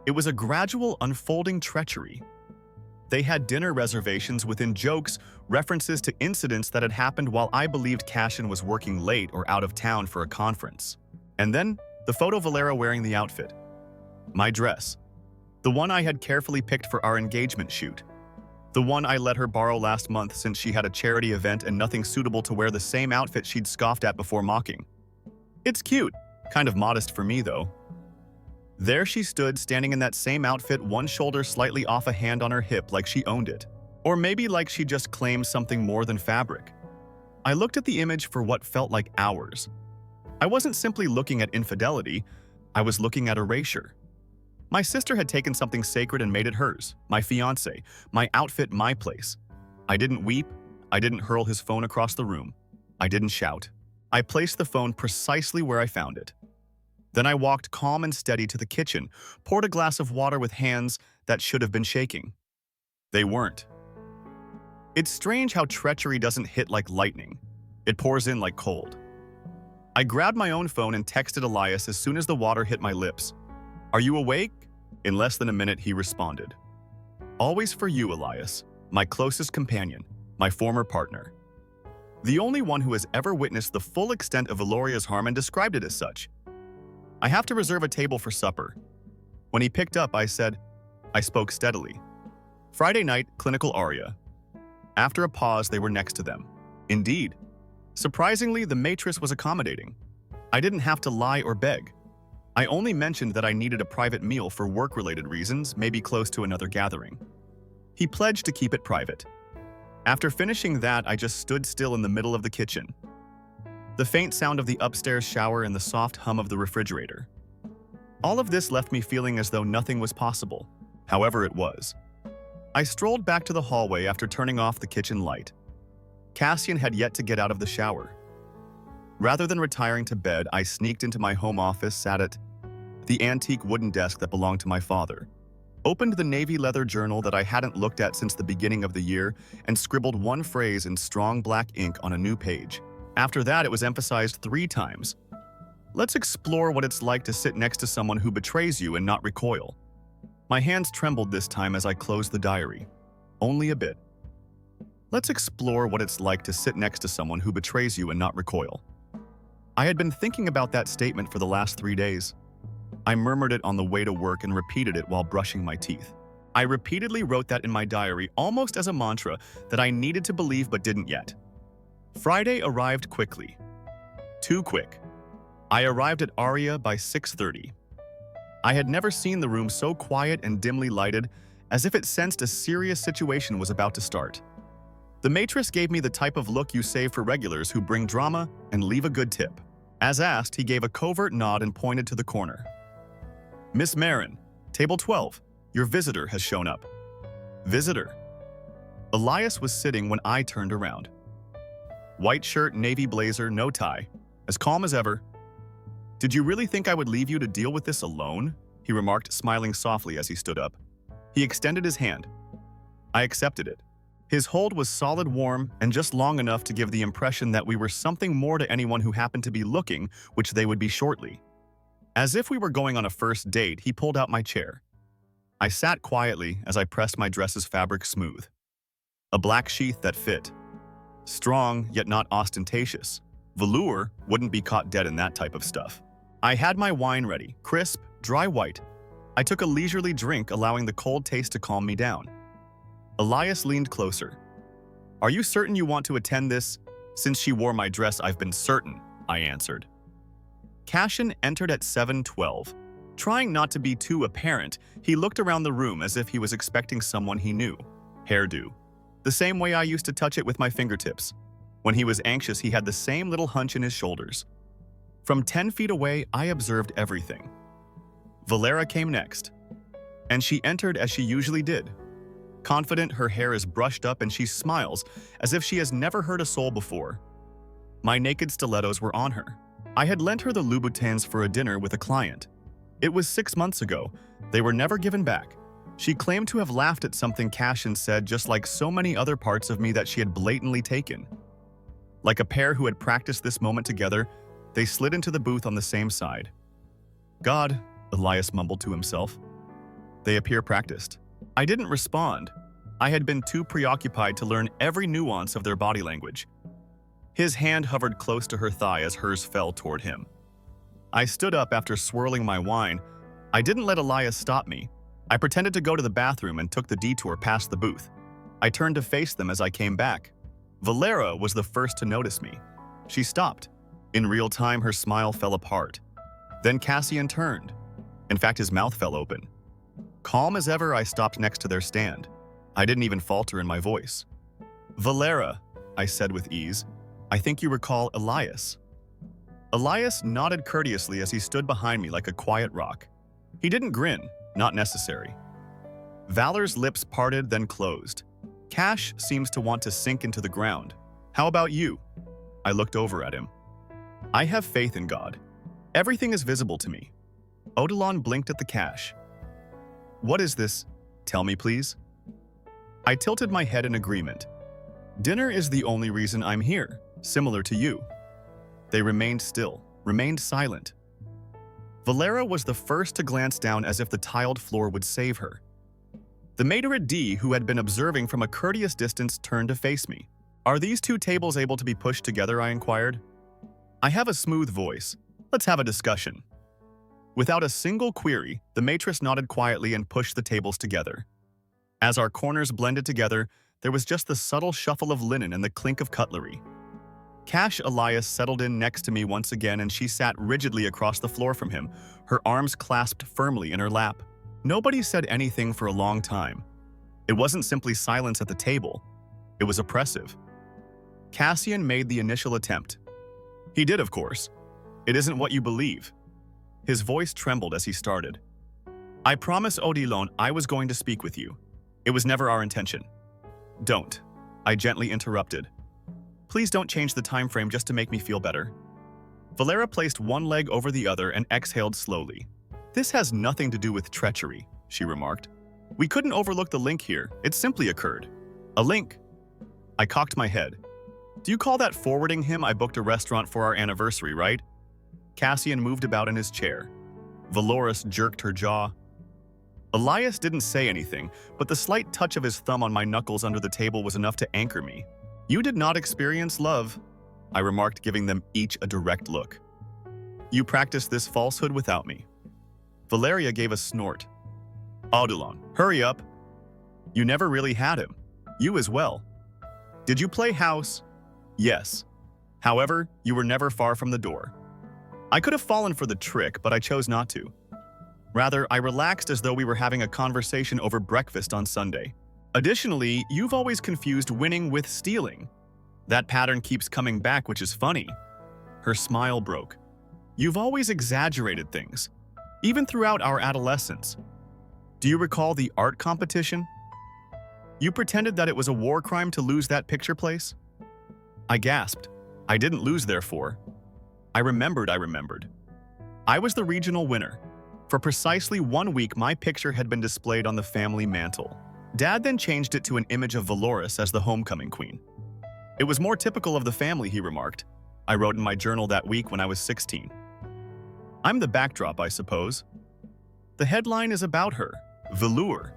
It was a gradual unfolding treachery. They had dinner reservations within jokes, references to incidents that had happened while I believed Cashin was working late or out of town for a conference. And then, the photo Valera wearing the outfit. My dress. The one I had carefully picked for our engagement shoot. The one I let her borrow last month since she had a charity event and nothing suitable to wear, the same outfit she'd scoffed at before mocking. It's cute, kind of modest for me though. There she stood, standing in that same outfit, one shoulder slightly off, a hand on her hip like she owned it. Or maybe like she just claimed something more than fabric. I looked at the image for what felt like hours. I wasn't simply looking at infidelity, I was looking at erasure. My sister had taken something sacred and made it hers, my fiancé, my outfit, my place. I didn't weep, I didn't hurl his phone across the room, I didn't shout. I placed the phone precisely where I found it. Then I walked calm and steady to the kitchen, poured a glass of water with hands that should have been shaking. They weren't. It's strange how treachery doesn't hit like lightning. It pours in like cold. I grabbed my own phone and texted Elias as soon as the water hit my lips. Are you awake? In less than a minute, he responded. Always for you, Elias, my closest companion, my former partner. The only one who has ever witnessed the full extent of Valoria's harm and described it as such. I have to reserve a table for supper. When he picked up, I spoke steadily. Friday night, clinical Aria. After a pause, they were next to them. Indeed. Surprisingly, the mattress was accommodating. I didn't have to lie or beg. I only mentioned that I needed a private meal for work-related reasons, maybe close to another gathering. He pledged to keep it private. After finishing that, I just stood still in the middle of the kitchen. The faint sound of the upstairs shower and the soft hum of the refrigerator. All of this left me feeling as though nothing was possible. However, it was. I strolled back to the hallway after turning off the kitchen light. Cassian had yet to get out of the shower. Rather than retiring to bed, I sneaked into my home office, sat at the antique wooden desk that belonged to my father, opened the navy leather journal that I hadn't looked at since the beginning of the year, and scribbled one phrase in strong black ink on a new page. After that, it was emphasized 3 times. Let's explore what it's like to sit next to someone who betrays you and not recoil. My hands trembled this time as I closed the diary. Only a bit. Let's explore what it's like to sit next to someone who betrays you and not recoil. I had been thinking about that statement for the last 3 days. I murmured it on the way to work and repeated it while brushing my teeth. I repeatedly wrote that in my diary almost as a mantra that I needed to believe but didn't yet. Friday arrived quickly. Too quick. I arrived at Aria by 6:30. I had never seen the room so quiet and dimly lighted, as if it sensed a serious situation was about to start. The maitress gave me the type of look you save for regulars who bring drama and leave a good tip. As asked, he gave a covert nod and pointed to the corner. "Miss Marin, table 12, your visitor has shown up." Visitor? Elias was sitting when I turned around. White shirt, navy blazer, no tie, as calm as ever. "Did you really think I would leave you to deal with this alone?" he remarked, smiling softly as he stood up. He extended his hand. I accepted it. His hold was solid, warm, and just long enough to give the impression that we were something more to anyone who happened to be looking, which they would be shortly. As if we were going on a first date, he pulled out my chair. I sat quietly as I pressed my dress's fabric smooth. A black sheath that fit. Strong, yet not ostentatious. Velour wouldn't be caught dead in that type of stuff. I had my wine ready, crisp, dry white. I took a leisurely drink, allowing the cold taste to calm me down. Elias leaned closer. "Are you certain you want to attend this?" "Since she wore my dress, I've been certain," I answered. Cashin entered at 7:12. Trying not to be too apparent, he looked around the room as if he was expecting someone he knew. Hairdo. The same way I used to touch it with my fingertips. When he was anxious, he had the same little hunch in his shoulders. From 10 feet away, I observed everything. Valera came next, and she entered as she usually did. Confident, her hair is brushed up and she smiles as if she has never heard a soul before. My naked stilettos were on her. I had lent her the Louboutins for a dinner with a client. It was 6 months ago. They were never given back. She claimed to have laughed at something Cashin said, just like so many other parts of me that she had blatantly taken. Like a pair who had practiced this moment together, they slid into the booth on the same side. "God," Elias mumbled to himself. "They appear practiced." I didn't respond. I had been too preoccupied to learn every nuance of their body language. His hand hovered close to her thigh as hers fell toward him. I stood up after swirling my wine. I didn't let Elias stop me. I pretended to go to the bathroom and took the detour past the booth. I turned to face them as I came back. Valera was the first to notice me. She stopped. In real time, her smile fell apart. Then Cassian turned. In fact, his mouth fell open. Calm as ever, I stopped next to their stand. I didn't even falter in my voice. "Valera," I said with ease, "I think you recall Elias." Elias nodded courteously as he stood behind me like a quiet rock. He didn't grin, not necessary. Valor's lips parted, then closed. Cash seems to want to sink into the ground. "How about you?" I looked over at him. "I have faith in God. Everything is visible to me." Odilon blinked at the cash. "What is this? Tell me, please." I tilted my head in agreement. "Dinner is the only reason I'm here, similar to you." They remained still, remained silent. Valera was the first to glance down as if the tiled floor would save her. The maitre d', who had been observing from a courteous distance, turned to face me. "Are these two tables able to be pushed together?" I inquired. I have a smooth voice. Let's have a discussion. Without a single query, the maitress nodded quietly and pushed the tables together. As our corners blended together, there was just the subtle shuffle of linen and the clink of cutlery. Cash Elias settled in next to me once again, and she sat rigidly across the floor from him, her arms clasped firmly in her lap. Nobody said anything for a long time. It wasn't simply silence at the table. It was oppressive. Cassian made the initial attempt. He did, of course. "It isn't what you believe." His voice trembled as he started. "I promise Odilon I was going to speak with you. It was never our intention." "Don't," I gently interrupted. "Please don't change the time frame just to make me feel better." Valera placed one leg over the other and exhaled slowly. "This has nothing to do with treachery," she remarked. "We couldn't overlook the link here. It simply occurred." "A link?" I cocked my head. "Do you call that forwarding him? I booked a restaurant for our anniversary, right?" Cassian moved about in his chair. Valorous jerked her jaw. Elias didn't say anything, but the slight touch of his thumb on my knuckles under the table was enough to anchor me. "You did not experience love," I remarked, giving them each a direct look. "You practiced this falsehood without me." Valeria gave a snort. "Odilon, hurry up. You never really had him. You as well. Did you play house?" "Yes. However, you were never far from the door." I could have fallen for the trick, but I chose not to. Rather, I relaxed as though we were having a conversation over breakfast on Sunday. "Additionally, you've always confused winning with stealing. That pattern keeps coming back, which is funny." Her smile broke. "You've always exaggerated things, even throughout our adolescence. Do you recall the art competition? You pretended that it was a war crime to lose that picture place?" I gasped. "I didn't lose, therefore." I remembered. I was the regional winner. For precisely 1 week, my picture had been displayed on the family mantle. Dad then changed it to an image of Valoris as the homecoming queen. "It was more typical of the family," he remarked. I wrote in my journal that week when I was 16. "I'm the backdrop, I suppose." The headline is about her, velour.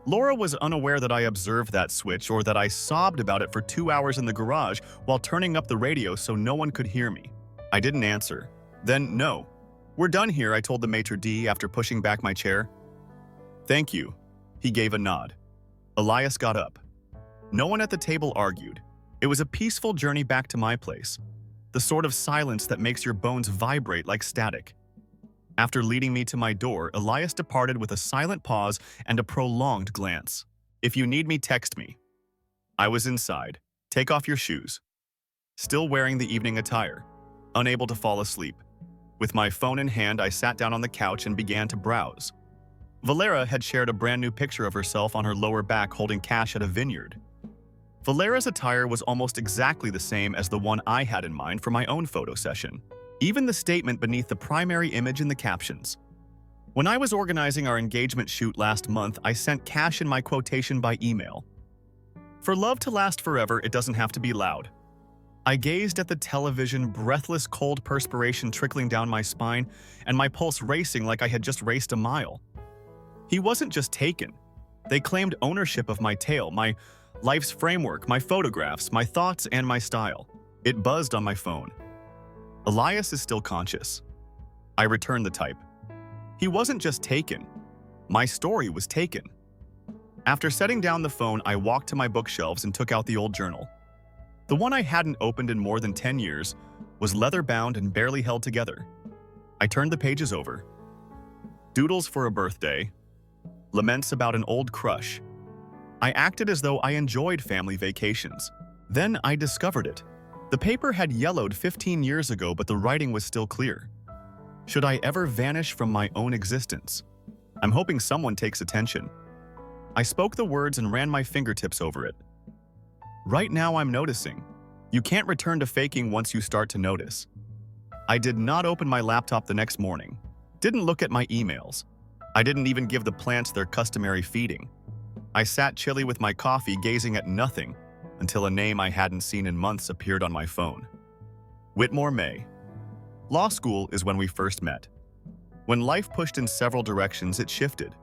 Laura was unaware that I observed that switch or that I sobbed about it for 2 hours in the garage while turning up the radio so no one could hear me. I didn't answer. Then, "No. We're done here," I told the maitre d' after pushing back my chair. "Thank you." He gave a nod. Elias got up. No one at the table argued. It was a peaceful journey back to my place, the sort of silence that makes your bones vibrate like static. After leading me to my door, Elias departed with a silent pause and a prolonged glance. "If you need me, text me." I was inside. "Take off your shoes." Still wearing the evening attire. Unable to fall asleep. With my phone in hand, I sat down on the couch and began to browse. Valera had shared a brand new picture of herself on her lower back holding cash at a vineyard. Valera's attire was almost exactly the same as the one I had in mind for my own photo session. Even the statement beneath the primary image in the captions. When I was organizing our engagement shoot last month, I sent cash in my quotation by email. "For love to last forever, it doesn't have to be loud." I gazed at the television, breathless cold perspiration trickling down my spine and my pulse racing like I had just raced a mile. He wasn't just taken. They claimed ownership of my tale, my life's framework, my photographs, my thoughts, and my style. It buzzed on my phone. "Elias is still conscious." I returned the type. He wasn't just taken. My story was taken. After setting down the phone, I walked to my bookshelves and took out the old journal. The one I hadn't opened in more than 10 years was leather-bound and barely held together. I turned the pages over. Doodles for a birthday. Laments about an old crush. I acted as though I enjoyed family vacations. Then I discovered it. The paper had yellowed 15 years ago, but the writing was still clear. Should I ever vanish from my own existence? I'm hoping someone takes attention. I spoke the words and ran my fingertips over it. Right now I'm noticing. You can't return to faking once you start to notice. I did not open my laptop the next morning. Didn't look at my emails. I didn't even give the plants their customary feeding. I sat chilly with my coffee, gazing at nothing, until a name I hadn't seen in months appeared on my phone. Whitmore May. Law school is when we first met. When life pushed in several directions, it shifted.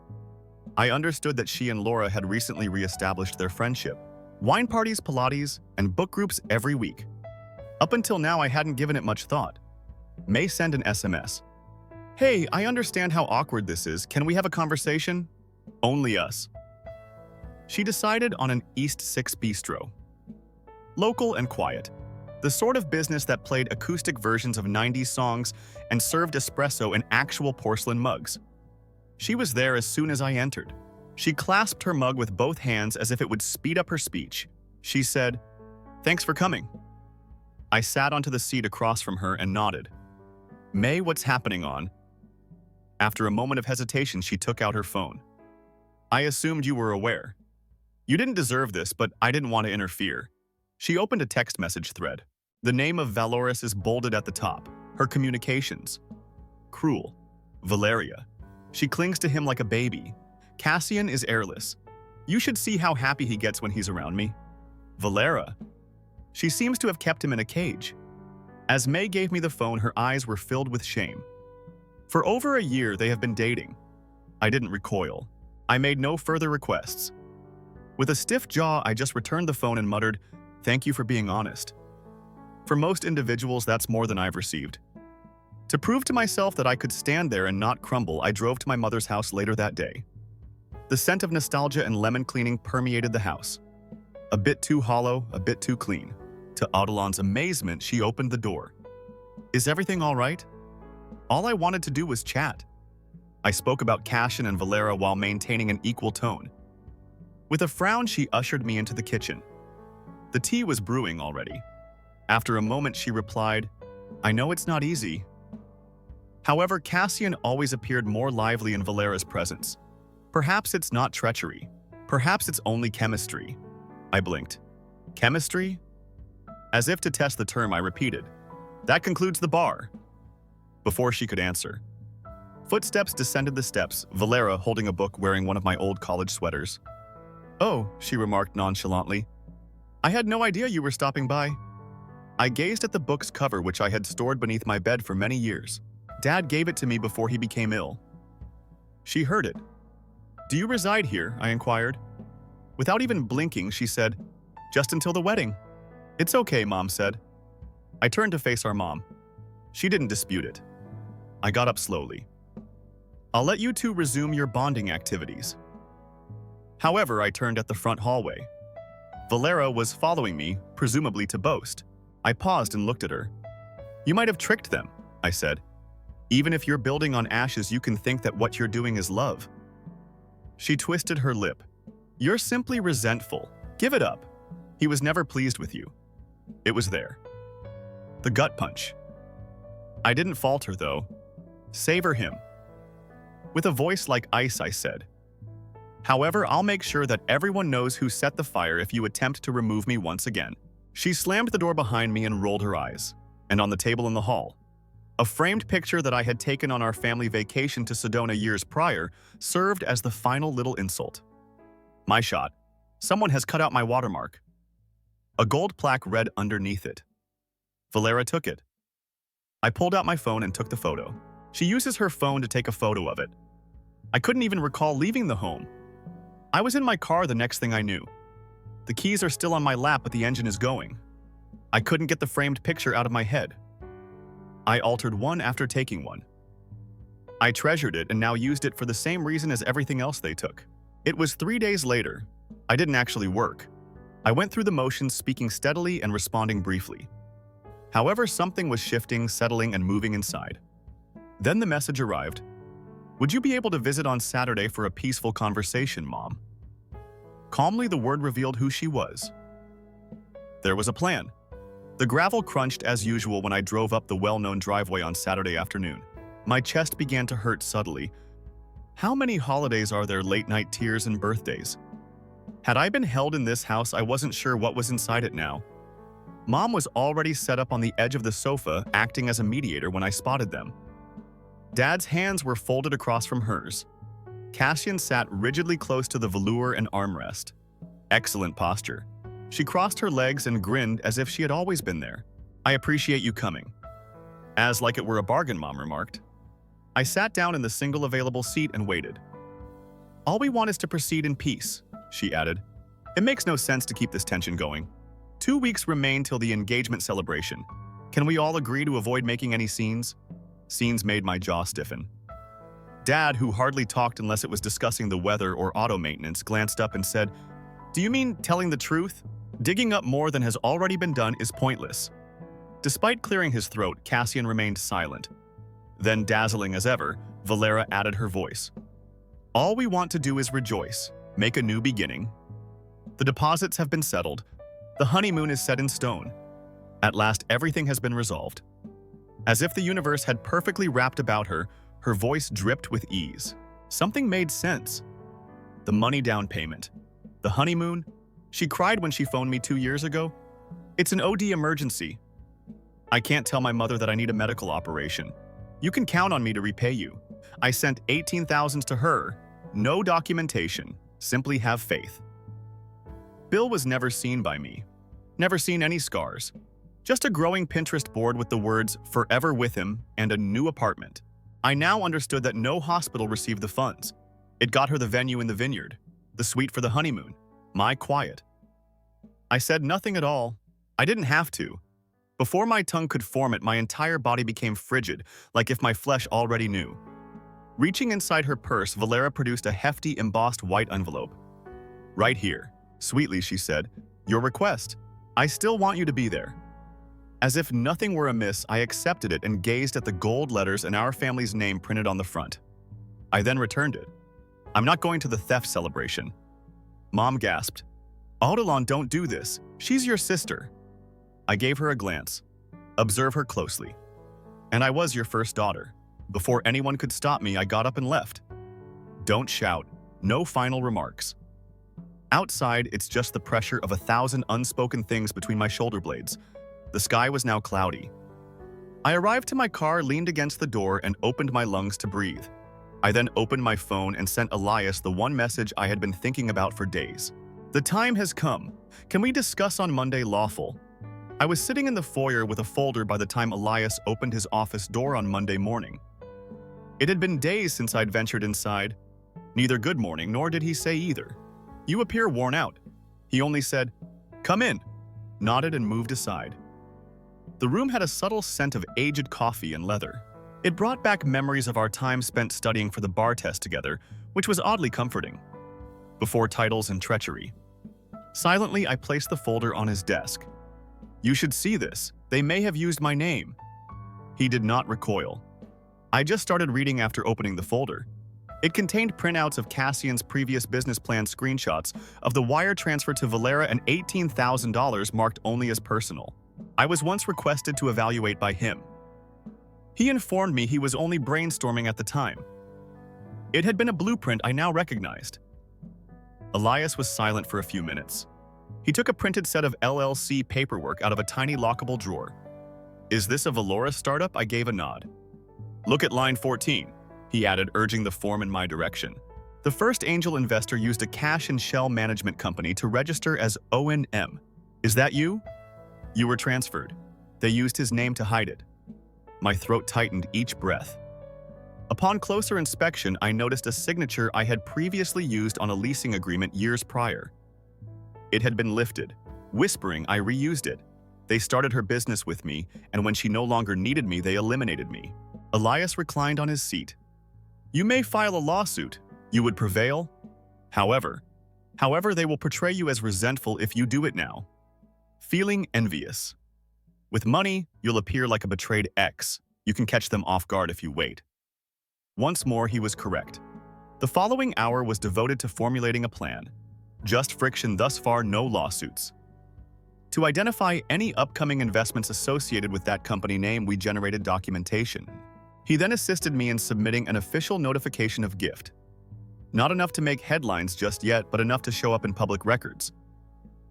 I understood that she and Laura had recently reestablished their friendship. Wine parties, Pilates, and book groups every week. Up until now, I hadn't given it much thought. May sent an SMS. "Hey, I understand how awkward this is. Can we have a conversation?" Only us. She decided on an East 6 bistro. Local and quiet. The sort of business that played acoustic versions of 90s songs and served espresso in actual porcelain mugs. She was there as soon as I entered. She clasped her mug with both hands as if it would speed up her speech. She said, "Thanks for coming." I sat onto the seat across from her and nodded. "May, what's happening on?" After a moment of hesitation, she took out her phone. "I assumed you were aware. You didn't deserve this, but I didn't want to interfere." She opened a text message thread. The name of Valoris is bolded at the top. Her communications. Cruel. Valeria. She clings to him like a baby. Cassian is airless. You should see how happy he gets when he's around me. Valera. She seems to have kept him in a cage. As May gave me the phone, her eyes were filled with shame. For over a year, they have been dating. I didn't recoil. I made no further requests. With a stiff jaw, I just returned the phone and muttered, "Thank you for being honest." For most individuals, that's more than I've received. To prove to myself that I could stand there and not crumble, I drove to my mother's house later that day. The scent of nostalgia and lemon cleaning permeated the house. A bit too hollow, a bit too clean. To Adelon's amazement, she opened the door. "Is everything all right?" All I wanted to do was chat. I spoke about Cassian and Valera while maintaining an equal tone. With a frown, she ushered me into the kitchen. The tea was brewing already. After a moment, she replied, "I know it's not easy." However, Cassian always appeared more lively in Valera's presence. Perhaps it's not treachery. Perhaps it's only chemistry. I blinked. Chemistry? As if to test the term, I repeated, "That concludes the bar." Before she could answer, footsteps descended the steps, Valera holding a book wearing one of my old college sweaters. "Oh," she remarked nonchalantly. "I had no idea you were stopping by." I gazed at the book's cover, which I had stored beneath my bed for many years. Dad gave it to me before he became ill. She heard it. "Do you reside here?" I inquired. Without even blinking, she said, "Just until the wedding." "It's okay," Mom said. I turned to face our mom. She didn't dispute it. I got up slowly. "I'll let you two resume your bonding activities." However, I turned at the front hallway. Valera was following me, presumably to boast. I paused and looked at her. "You might have tricked them," I said. "Even if you're building on ashes, you can think that what you're doing is love." She twisted her lip. "You're simply resentful. Give it up. He was never pleased with you." It was there. The gut punch. I didn't falter, though. "Savor him." With a voice like ice, I said, "However, I'll make sure that everyone knows who set the fire if you attempt to remove me once again." She slammed the door behind me and rolled her eyes. And on the table in the hall, a framed picture that I had taken on our family vacation to Sedona years prior served as the final little insult. My shot. Someone has cut out my watermark. A gold plaque read underneath it. Valera took it. I pulled out my phone and took the photo. She uses her phone to take a photo of it. I couldn't even recall leaving the home. I was in my car the next thing I knew. The keys are still on my lap, but the engine is going. I couldn't get the framed picture out of my head. I altered one after taking one. I treasured it and now used it for the same reason as everything else they took. It was 3 days later. I didn't actually work. I went through the motions, speaking steadily and responding briefly. However, something was shifting, settling, and moving inside. Then the message arrived. "Would you be able to visit on Saturday for a peaceful conversation, Mom?" Calmly, the word revealed who she was. There was a plan. The gravel crunched as usual when I drove up the well-known driveway on Saturday afternoon. My chest began to hurt subtly. How many holidays are there, late-night tears and birthdays? Had I been held in this house, I wasn't sure what was inside it now. Mom was already set up on the edge of the sofa, acting as a mediator when I spotted them. Dad's hands were folded across from hers. Cassian sat rigidly close to the velour and armrest. Excellent posture. She crossed her legs and grinned as if she had always been there. "I appreciate you coming." As like it were a bargain, Mom remarked. I sat down in the single available seat and waited. "All we want is to proceed in peace," she added. "It makes no sense to keep this tension going. 2 weeks remain till the engagement celebration. Can we all agree to avoid making any scenes?" Scenes made my jaw stiffen. Dad, who hardly talked unless it was discussing the weather or auto maintenance, glanced up and said, "Do you mean telling the truth? Digging up more than has already been done is pointless." Despite clearing his throat, Cassian remained silent. Then, dazzling as ever, Valera added her voice. "All we want to do is rejoice, make a new beginning. The deposits have been settled. The honeymoon is set in stone. At last, everything has been resolved." As if the universe had perfectly wrapped about her, her voice dripped with ease. Something made sense. The money down payment. The honeymoon. She cried when she phoned me 2 years ago. "It's an OD emergency. I can't tell my mother that I need a medical operation. You can count on me to repay you." I sent 18,000 to her. No documentation. Simply have faith. Bill was never seen by me. Never seen any scars. Just a growing Pinterest board with the words "Forever with him" and a new apartment. I now understood that no hospital received the funds. It got her the venue in the vineyard, the suite for the honeymoon, my quiet. I said nothing at all. I didn't have to. Before my tongue could form it, my entire body became frigid, like if my flesh already knew. Reaching inside her purse, Valera produced a hefty, embossed white envelope. "Right here," sweetly she said, "your request. I still want you to be there." As if nothing were amiss, I accepted it and gazed at the gold letters and our family's name printed on the front. I then returned it. "I'm not going to the theft celebration." Mom gasped. "Odilon, don't do this. She's your sister." I gave her a glance. "Observe her closely. And I was your first daughter." Before anyone could stop me, I got up and left. Don't shout. No final remarks. Outside, it's just the pressure of 1,000 unspoken things between my shoulder blades. The sky was now cloudy. I arrived to my car, leaned against the door, and opened my lungs to breathe. I then opened my phone and sent Elias the one message I had been thinking about for days. "The time has come. Can we discuss on Monday lawful?" I was sitting in the foyer with a folder by the time Elias opened his office door on Monday morning. It had been days since I'd ventured inside. Neither good morning, nor did he say either. "You appear worn out." He only said, "Come in," nodded and moved aside. The room had a subtle scent of aged coffee and leather. It brought back memories of our time spent studying for the bar test together, which was oddly comforting. Before titles and treachery. Silently, I placed the folder on his desk. "You should see this. They may have used my name." He did not recoil. I just started reading after opening the folder. It contained printouts of Cassian's previous business plan screenshots of the wire transfer to Valera and $18,000 marked only as personal. I was once requested to evaluate by him. He informed me he was only brainstorming at the time. It had been a blueprint I now recognized. Elias was silent for a few minutes. He took a printed set of LLC paperwork out of a tiny lockable drawer. "Is this a Valora startup?" I gave a nod. "Look at line 14, he added, urging the form in my direction. The first angel investor used a cash and shell management company to register as ONM. Is that you? You were transferred. They used his name to hide it. My throat tightened each breath. Upon closer inspection, I noticed a signature I had previously used on a leasing agreement years prior. It had been lifted. Whispering, I reused it. They started her business with me, and when she no longer needed me, they eliminated me. Elias reclined on his seat. You may file a lawsuit. You would prevail. However, they will portray you as resentful if you do it now. Feeling envious. With money, you'll appear like a betrayed ex. You can catch them off guard if you wait. Once more, he was correct. The following hour was devoted to formulating a plan. Just friction thus far, no lawsuits. To identify any upcoming investments associated with that company name, we generated documentation. He then assisted me in submitting an official notification of gift. Not enough to make headlines just yet, but enough to show up in public records.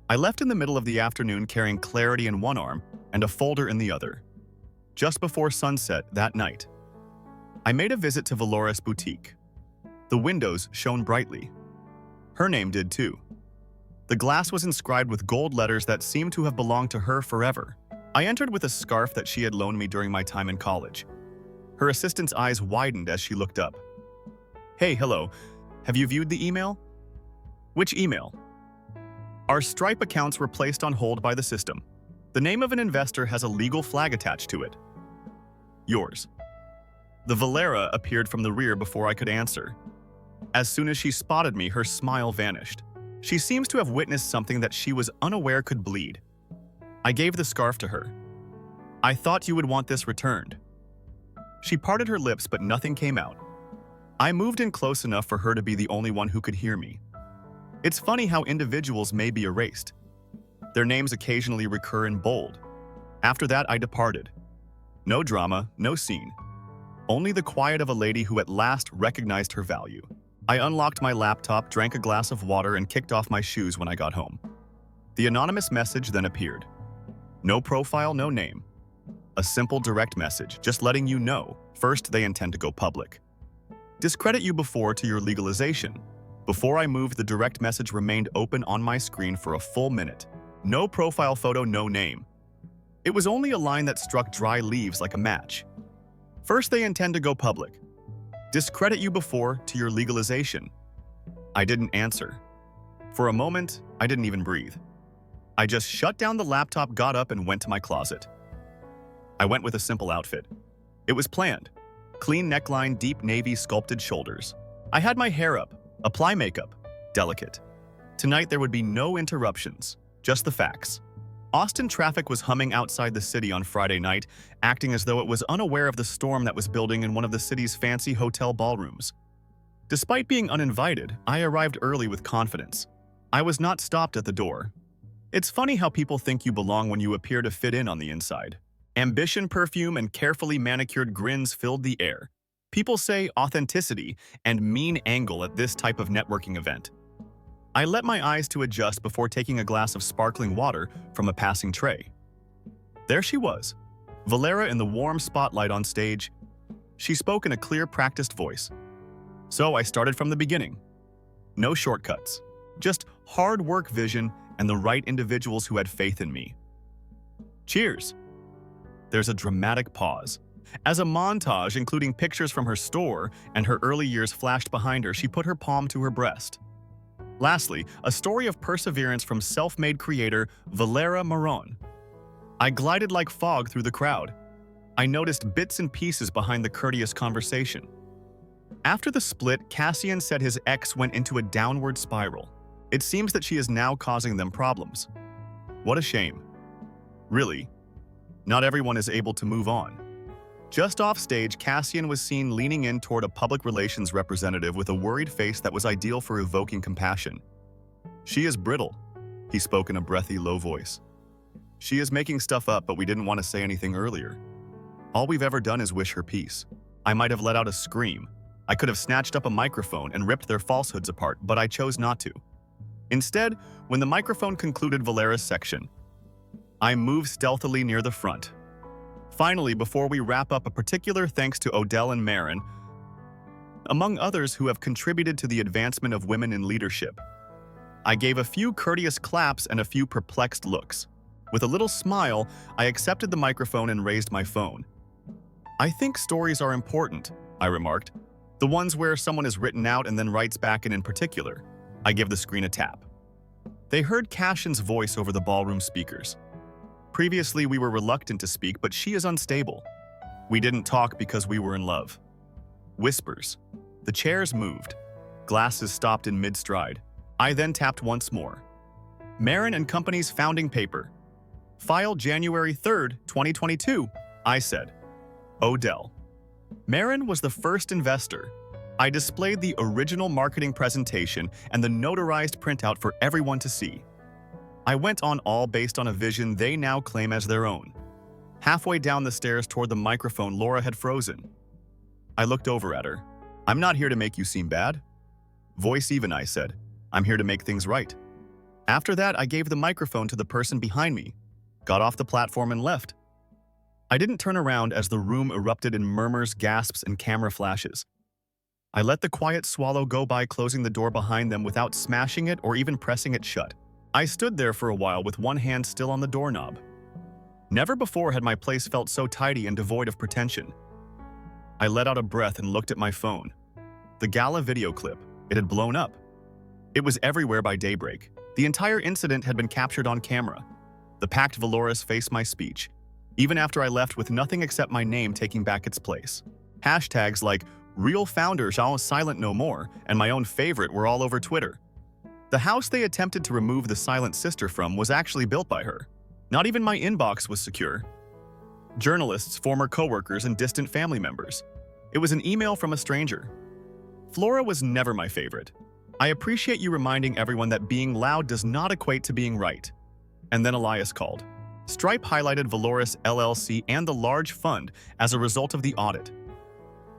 I left in the middle of the afternoon carrying clarity in one arm and a folder in the other. Just before sunset that night, I made a visit to Valora's boutique. The windows shone brightly. Her name did too. The glass was inscribed with gold letters that seemed to have belonged to her forever. I entered with a scarf that she had loaned me during my time in college. Her assistant's eyes widened as she looked up. Hey, hello. Have you viewed the email? Which email? Our Stripe accounts were placed on hold by the system. The name of an investor has a legal flag attached to it. Yours. The Valera appeared from the rear before I could answer. As soon as she spotted me, her smile vanished. She seems to have witnessed something that she was unaware could bleed. I gave the scarf to her. I thought you would want this returned. She parted her lips, but nothing came out. I moved in close enough for her to be the only one who could hear me. It's funny how individuals may be erased. Their names occasionally recur in bold. After that, I departed. No drama, no scene. Only the quiet of a lady who at last recognized her value. I unlocked my laptop, drank a glass of water, and kicked off my shoes when I got home. The anonymous message then appeared. No profile, no name. A simple direct message, just letting you know. First, they intend to go public. Discredit you before to your legalization. Before I moved, the direct message remained open on my screen for a full minute. No profile photo, no name. It was only a line that struck dry leaves like a match. First, they intend to go public. Discredit you before to your legalization. I didn't answer. For a moment, I didn't even breathe. I just shut down the laptop, got up, and went to my closet. I went with a simple outfit. It was planned. Clean neckline, deep navy sculpted shoulders. I had my hair up, apply makeup, delicate. Tonight there would be no interruptions, just the facts. Austin traffic was humming outside the city on Friday night, acting as though it was unaware of the storm that was building in one of the city's fancy hotel ballrooms. Despite being uninvited, I arrived early with confidence. I was not stopped at the door. It's funny how people think you belong when you appear to fit in on the inside. Ambition perfume and carefully manicured grins filled the air. People say authenticity and mean angle at this type of networking event. I let my eyes to adjust before taking a glass of sparkling water from a passing tray. There she was, Valera in the warm spotlight on stage. She spoke in a clear, practiced voice. So I started from the beginning. No shortcuts, just hard work, vision, and the right individuals who had faith in me. Cheers. There's a dramatic pause. As a montage, including pictures from her store and her early years flashed behind her, she put her palm to her breast. Lastly, a story of perseverance from self-made creator Valera Maron. I glided like fog through the crowd. I noticed bits and pieces behind the courteous conversation. After the split, Cassian said his ex went into a downward spiral. It seems that she is now causing them problems. What a shame. Really, not everyone is able to move on. Just off stage, Cassian was seen leaning in toward a public relations representative with a worried face that was ideal for evoking compassion. She is brittle, he spoke in a breathy, low voice. She is making stuff up, but we didn't want to say anything earlier. All we've ever done is wish her peace. I might have let out a scream. I could have snatched up a microphone and ripped their falsehoods apart, but I chose not to. Instead, when the microphone concluded Valera's section, I moved stealthily near the front. Finally, before we wrap up, a particular thanks to Odell and Marin, among others who have contributed to the advancement of women in leadership. I gave a few courteous claps and a few perplexed looks. With a little smile, I accepted the microphone and raised my phone. I think stories are important, I remarked. The ones where someone is written out and then writes back, and in particular, I give the screen a tap. They heard Cassian's voice over the ballroom speakers. Previously, we were reluctant to speak, but she is unstable. We didn't talk because we were in love. Whispers. The chairs moved. Glasses stopped in mid-stride. I then tapped once more. Marin and Company's founding paper. Filed January 3rd, 2022, I said. Odell. Marin was the first investor. I displayed the original marketing presentation and the notarized printout for everyone to see. I went on, all based on a vision they now claim as their own. Halfway down the stairs toward the microphone, Laura had frozen. I looked over at her. I'm not here to make you seem bad. Voice even, I said. I'm here to make things right. After that, I gave the microphone to the person behind me, got off the platform and left. I didn't turn around as the room erupted in murmurs, gasps, and camera flashes. I let the quiet swallow go by, closing the door behind them without smashing it or even pressing it shut. I stood there for a while with one hand still on the doorknob. Never before had my place felt so tidy and devoid of pretension. I let out a breath and looked at my phone. The gala video clip. It had blown up. It was everywhere by daybreak. The entire incident had been captured on camera. The packed Valoris faced my speech, even after I left with nothing except my name taking back its place. Hashtags like "Real Founder Shall Silent No More" and my own favorite were all over Twitter. The house they attempted to remove the silent sister from was actually built by her. Not even my inbox was secure. Journalists, former coworkers, and distant family members. It was an email from a stranger. Flora was never my favorite. I appreciate you reminding everyone that being loud does not equate to being right. And then Elias called. Stripe highlighted Valoris LLC and the large fund as a result of the audit.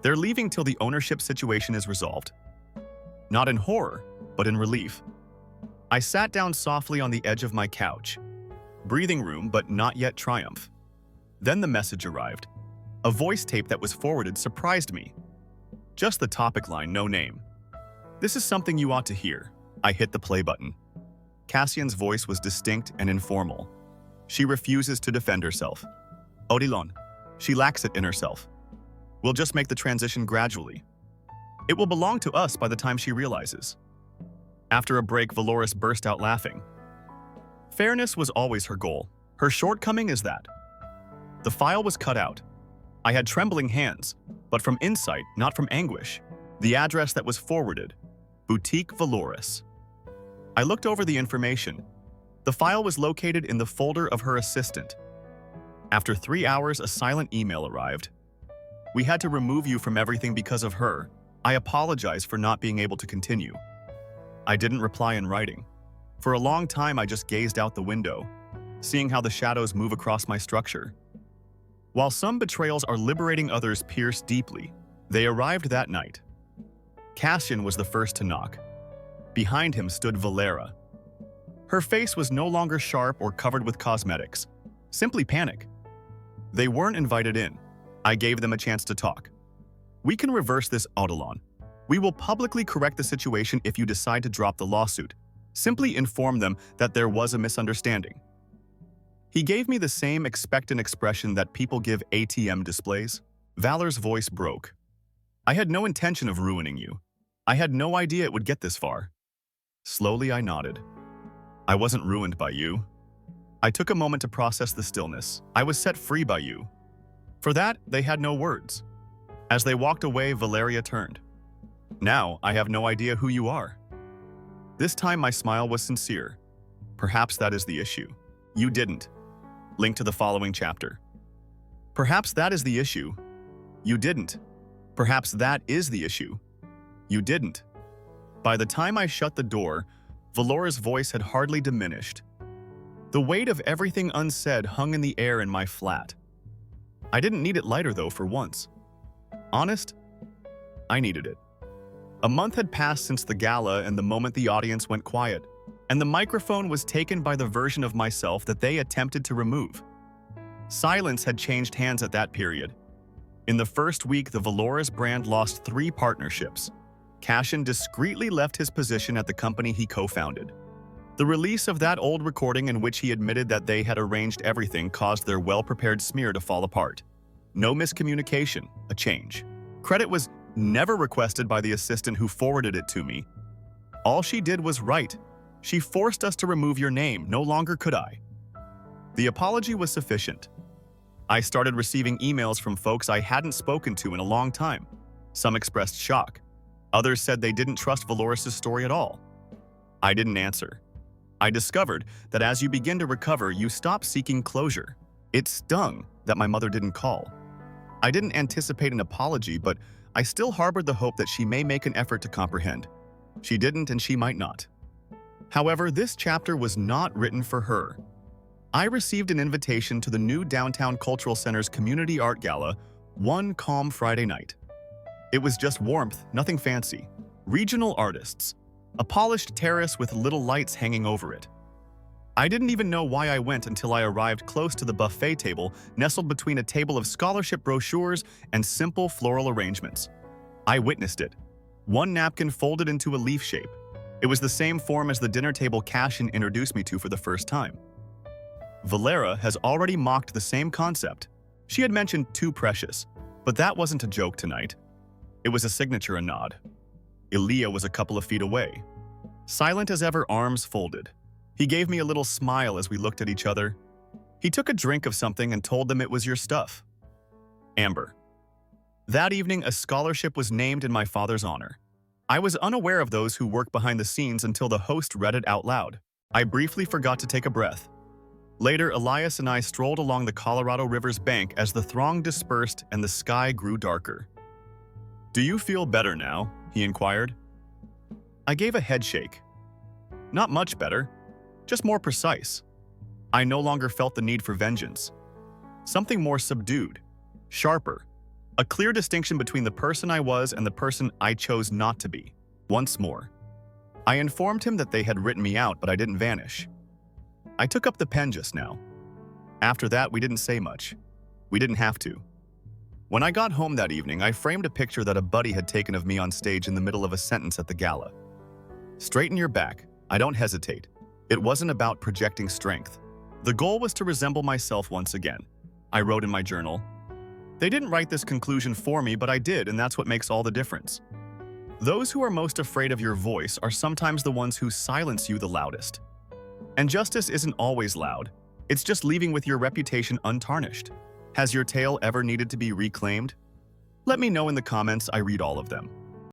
They're leaving till the ownership situation is resolved. Not in horror, but in relief. I sat down softly on the edge of my couch. Breathing room, but not yet triumph. Then the message arrived. A voice tape that was forwarded surprised me. Just the topic line, no name. This is something you ought to hear. I hit the play button. Cassian's voice was distinct and informal. She refuses to defend herself. Odilon. She lacks it in herself. We'll just make the transition gradually. It will belong to us by the time she realizes. After a break, Valoris burst out laughing. Fairness was always her goal. Her shortcoming is that. The file was cut out. I had trembling hands, but from insight, not from anguish. The address that was forwarded, Boutique Valoris. I looked over the information. The file was located in the folder of her assistant. After 3 hours, a silent email arrived. We had to remove you from everything because of her. I apologize for not being able to continue. I didn't reply in writing. For a long time, I just gazed out the window, seeing how the shadows move across my structure. While some betrayals are liberating, others pierce deeply. They arrived that night. Cassian was the first to knock. Behind him stood Valera. Her face was no longer sharp or covered with cosmetics, simply panic. They weren't invited in. I gave them a chance to talk. We can reverse this, Odilon. We will publicly correct the situation if you decide to drop the lawsuit. Simply inform them that there was a misunderstanding. He gave me the same expectant expression that people give ATM displays. Valor's voice broke. I had no intention of ruining you. I had no idea it would get this far. Slowly, I nodded. I wasn't ruined by you. I took a moment to process the stillness. I was set free by you. For that, they had no words. As they walked away, Valeria turned. Now, I have no idea who you are. This time, my smile was sincere. Perhaps that is the issue. You didn't. Link to the following chapter. Perhaps that is the issue. You didn't. Perhaps that is the issue. You didn't. By the time I shut the door, Valora's voice had hardly diminished. The weight of everything unsaid hung in the air in my flat. I didn't need it lighter, though, for once. Honest, I needed it. A month had passed since the gala and the moment the audience went quiet, and the microphone was taken by the version of myself that they attempted to remove. Silence had changed hands at that period. In the first week, the Valoris brand lost 3 partnerships. Cassian discreetly left his position at the company he co-founded. The release of that old recording in which he admitted that they had arranged everything caused their well-prepared smear to fall apart. No miscommunication, a change. Credit was never requested by the assistant who forwarded it to me. All she did was write. She forced us to remove your name, no longer could I. The apology was sufficient. I started receiving emails from folks I hadn't spoken to in a long time. Some expressed shock. Others said they didn't trust Valoris' story at all. I didn't answer. I discovered that as you begin to recover, you stop seeking closure. It stung that my mother didn't call. I didn't anticipate an apology, but I still harbored the hope that she may make an effort to comprehend. She didn't, and she might not. However, this chapter was not written for her. I received an invitation to the new Downtown Cultural Center's Community Art Gala one calm Friday night. It was just warmth, nothing fancy. Regional artists. A polished terrace with little lights hanging over it. I didn't even know why I went until I arrived close to the buffet table, nestled between a table of scholarship brochures and simple floral arrangements. I witnessed it. One napkin folded into a leaf shape. It was the same form as the dinner table Cassian introduced me to for the first time. Valera has already mocked the same concept. She had mentioned too precious, but that wasn't a joke tonight. It was a signature, a nod. Ilya was a couple of feet away. Silent as ever, arms folded. He gave me a little smile as we looked at each other. He took a drink of something and told them it was your stuff. Amber. That evening, a scholarship was named in my father's honor. I was unaware of those who work behind the scenes until the host read it out loud. I briefly forgot to take a breath. Later, Elias and I strolled along the Colorado River's bank as the throng dispersed and the sky grew darker. "Do you feel better now?" he inquired. I gave a head shake. Not much better, just more precise. I no longer felt the need for vengeance. Something more subdued, sharper, a clear distinction between the person I was and the person I chose not to be. Once more. I informed him that they had written me out, but I didn't vanish. I took up the pen just now. After that, we didn't say much. We didn't have to. When I got home that evening, I framed a picture that a buddy had taken of me on stage in the middle of a sentence at the gala. Straighten your back. I don't hesitate. It wasn't about projecting strength. The goal was to resemble myself once again. I wrote in my journal. They didn't write this conclusion for me, but I did, and that's what makes all the difference. Those who are most afraid of your voice are sometimes the ones who silence you the loudest. And justice isn't always loud. It's just leaving with your reputation untarnished. Has your tale ever needed to be reclaimed? Let me know in the comments, I read all of them.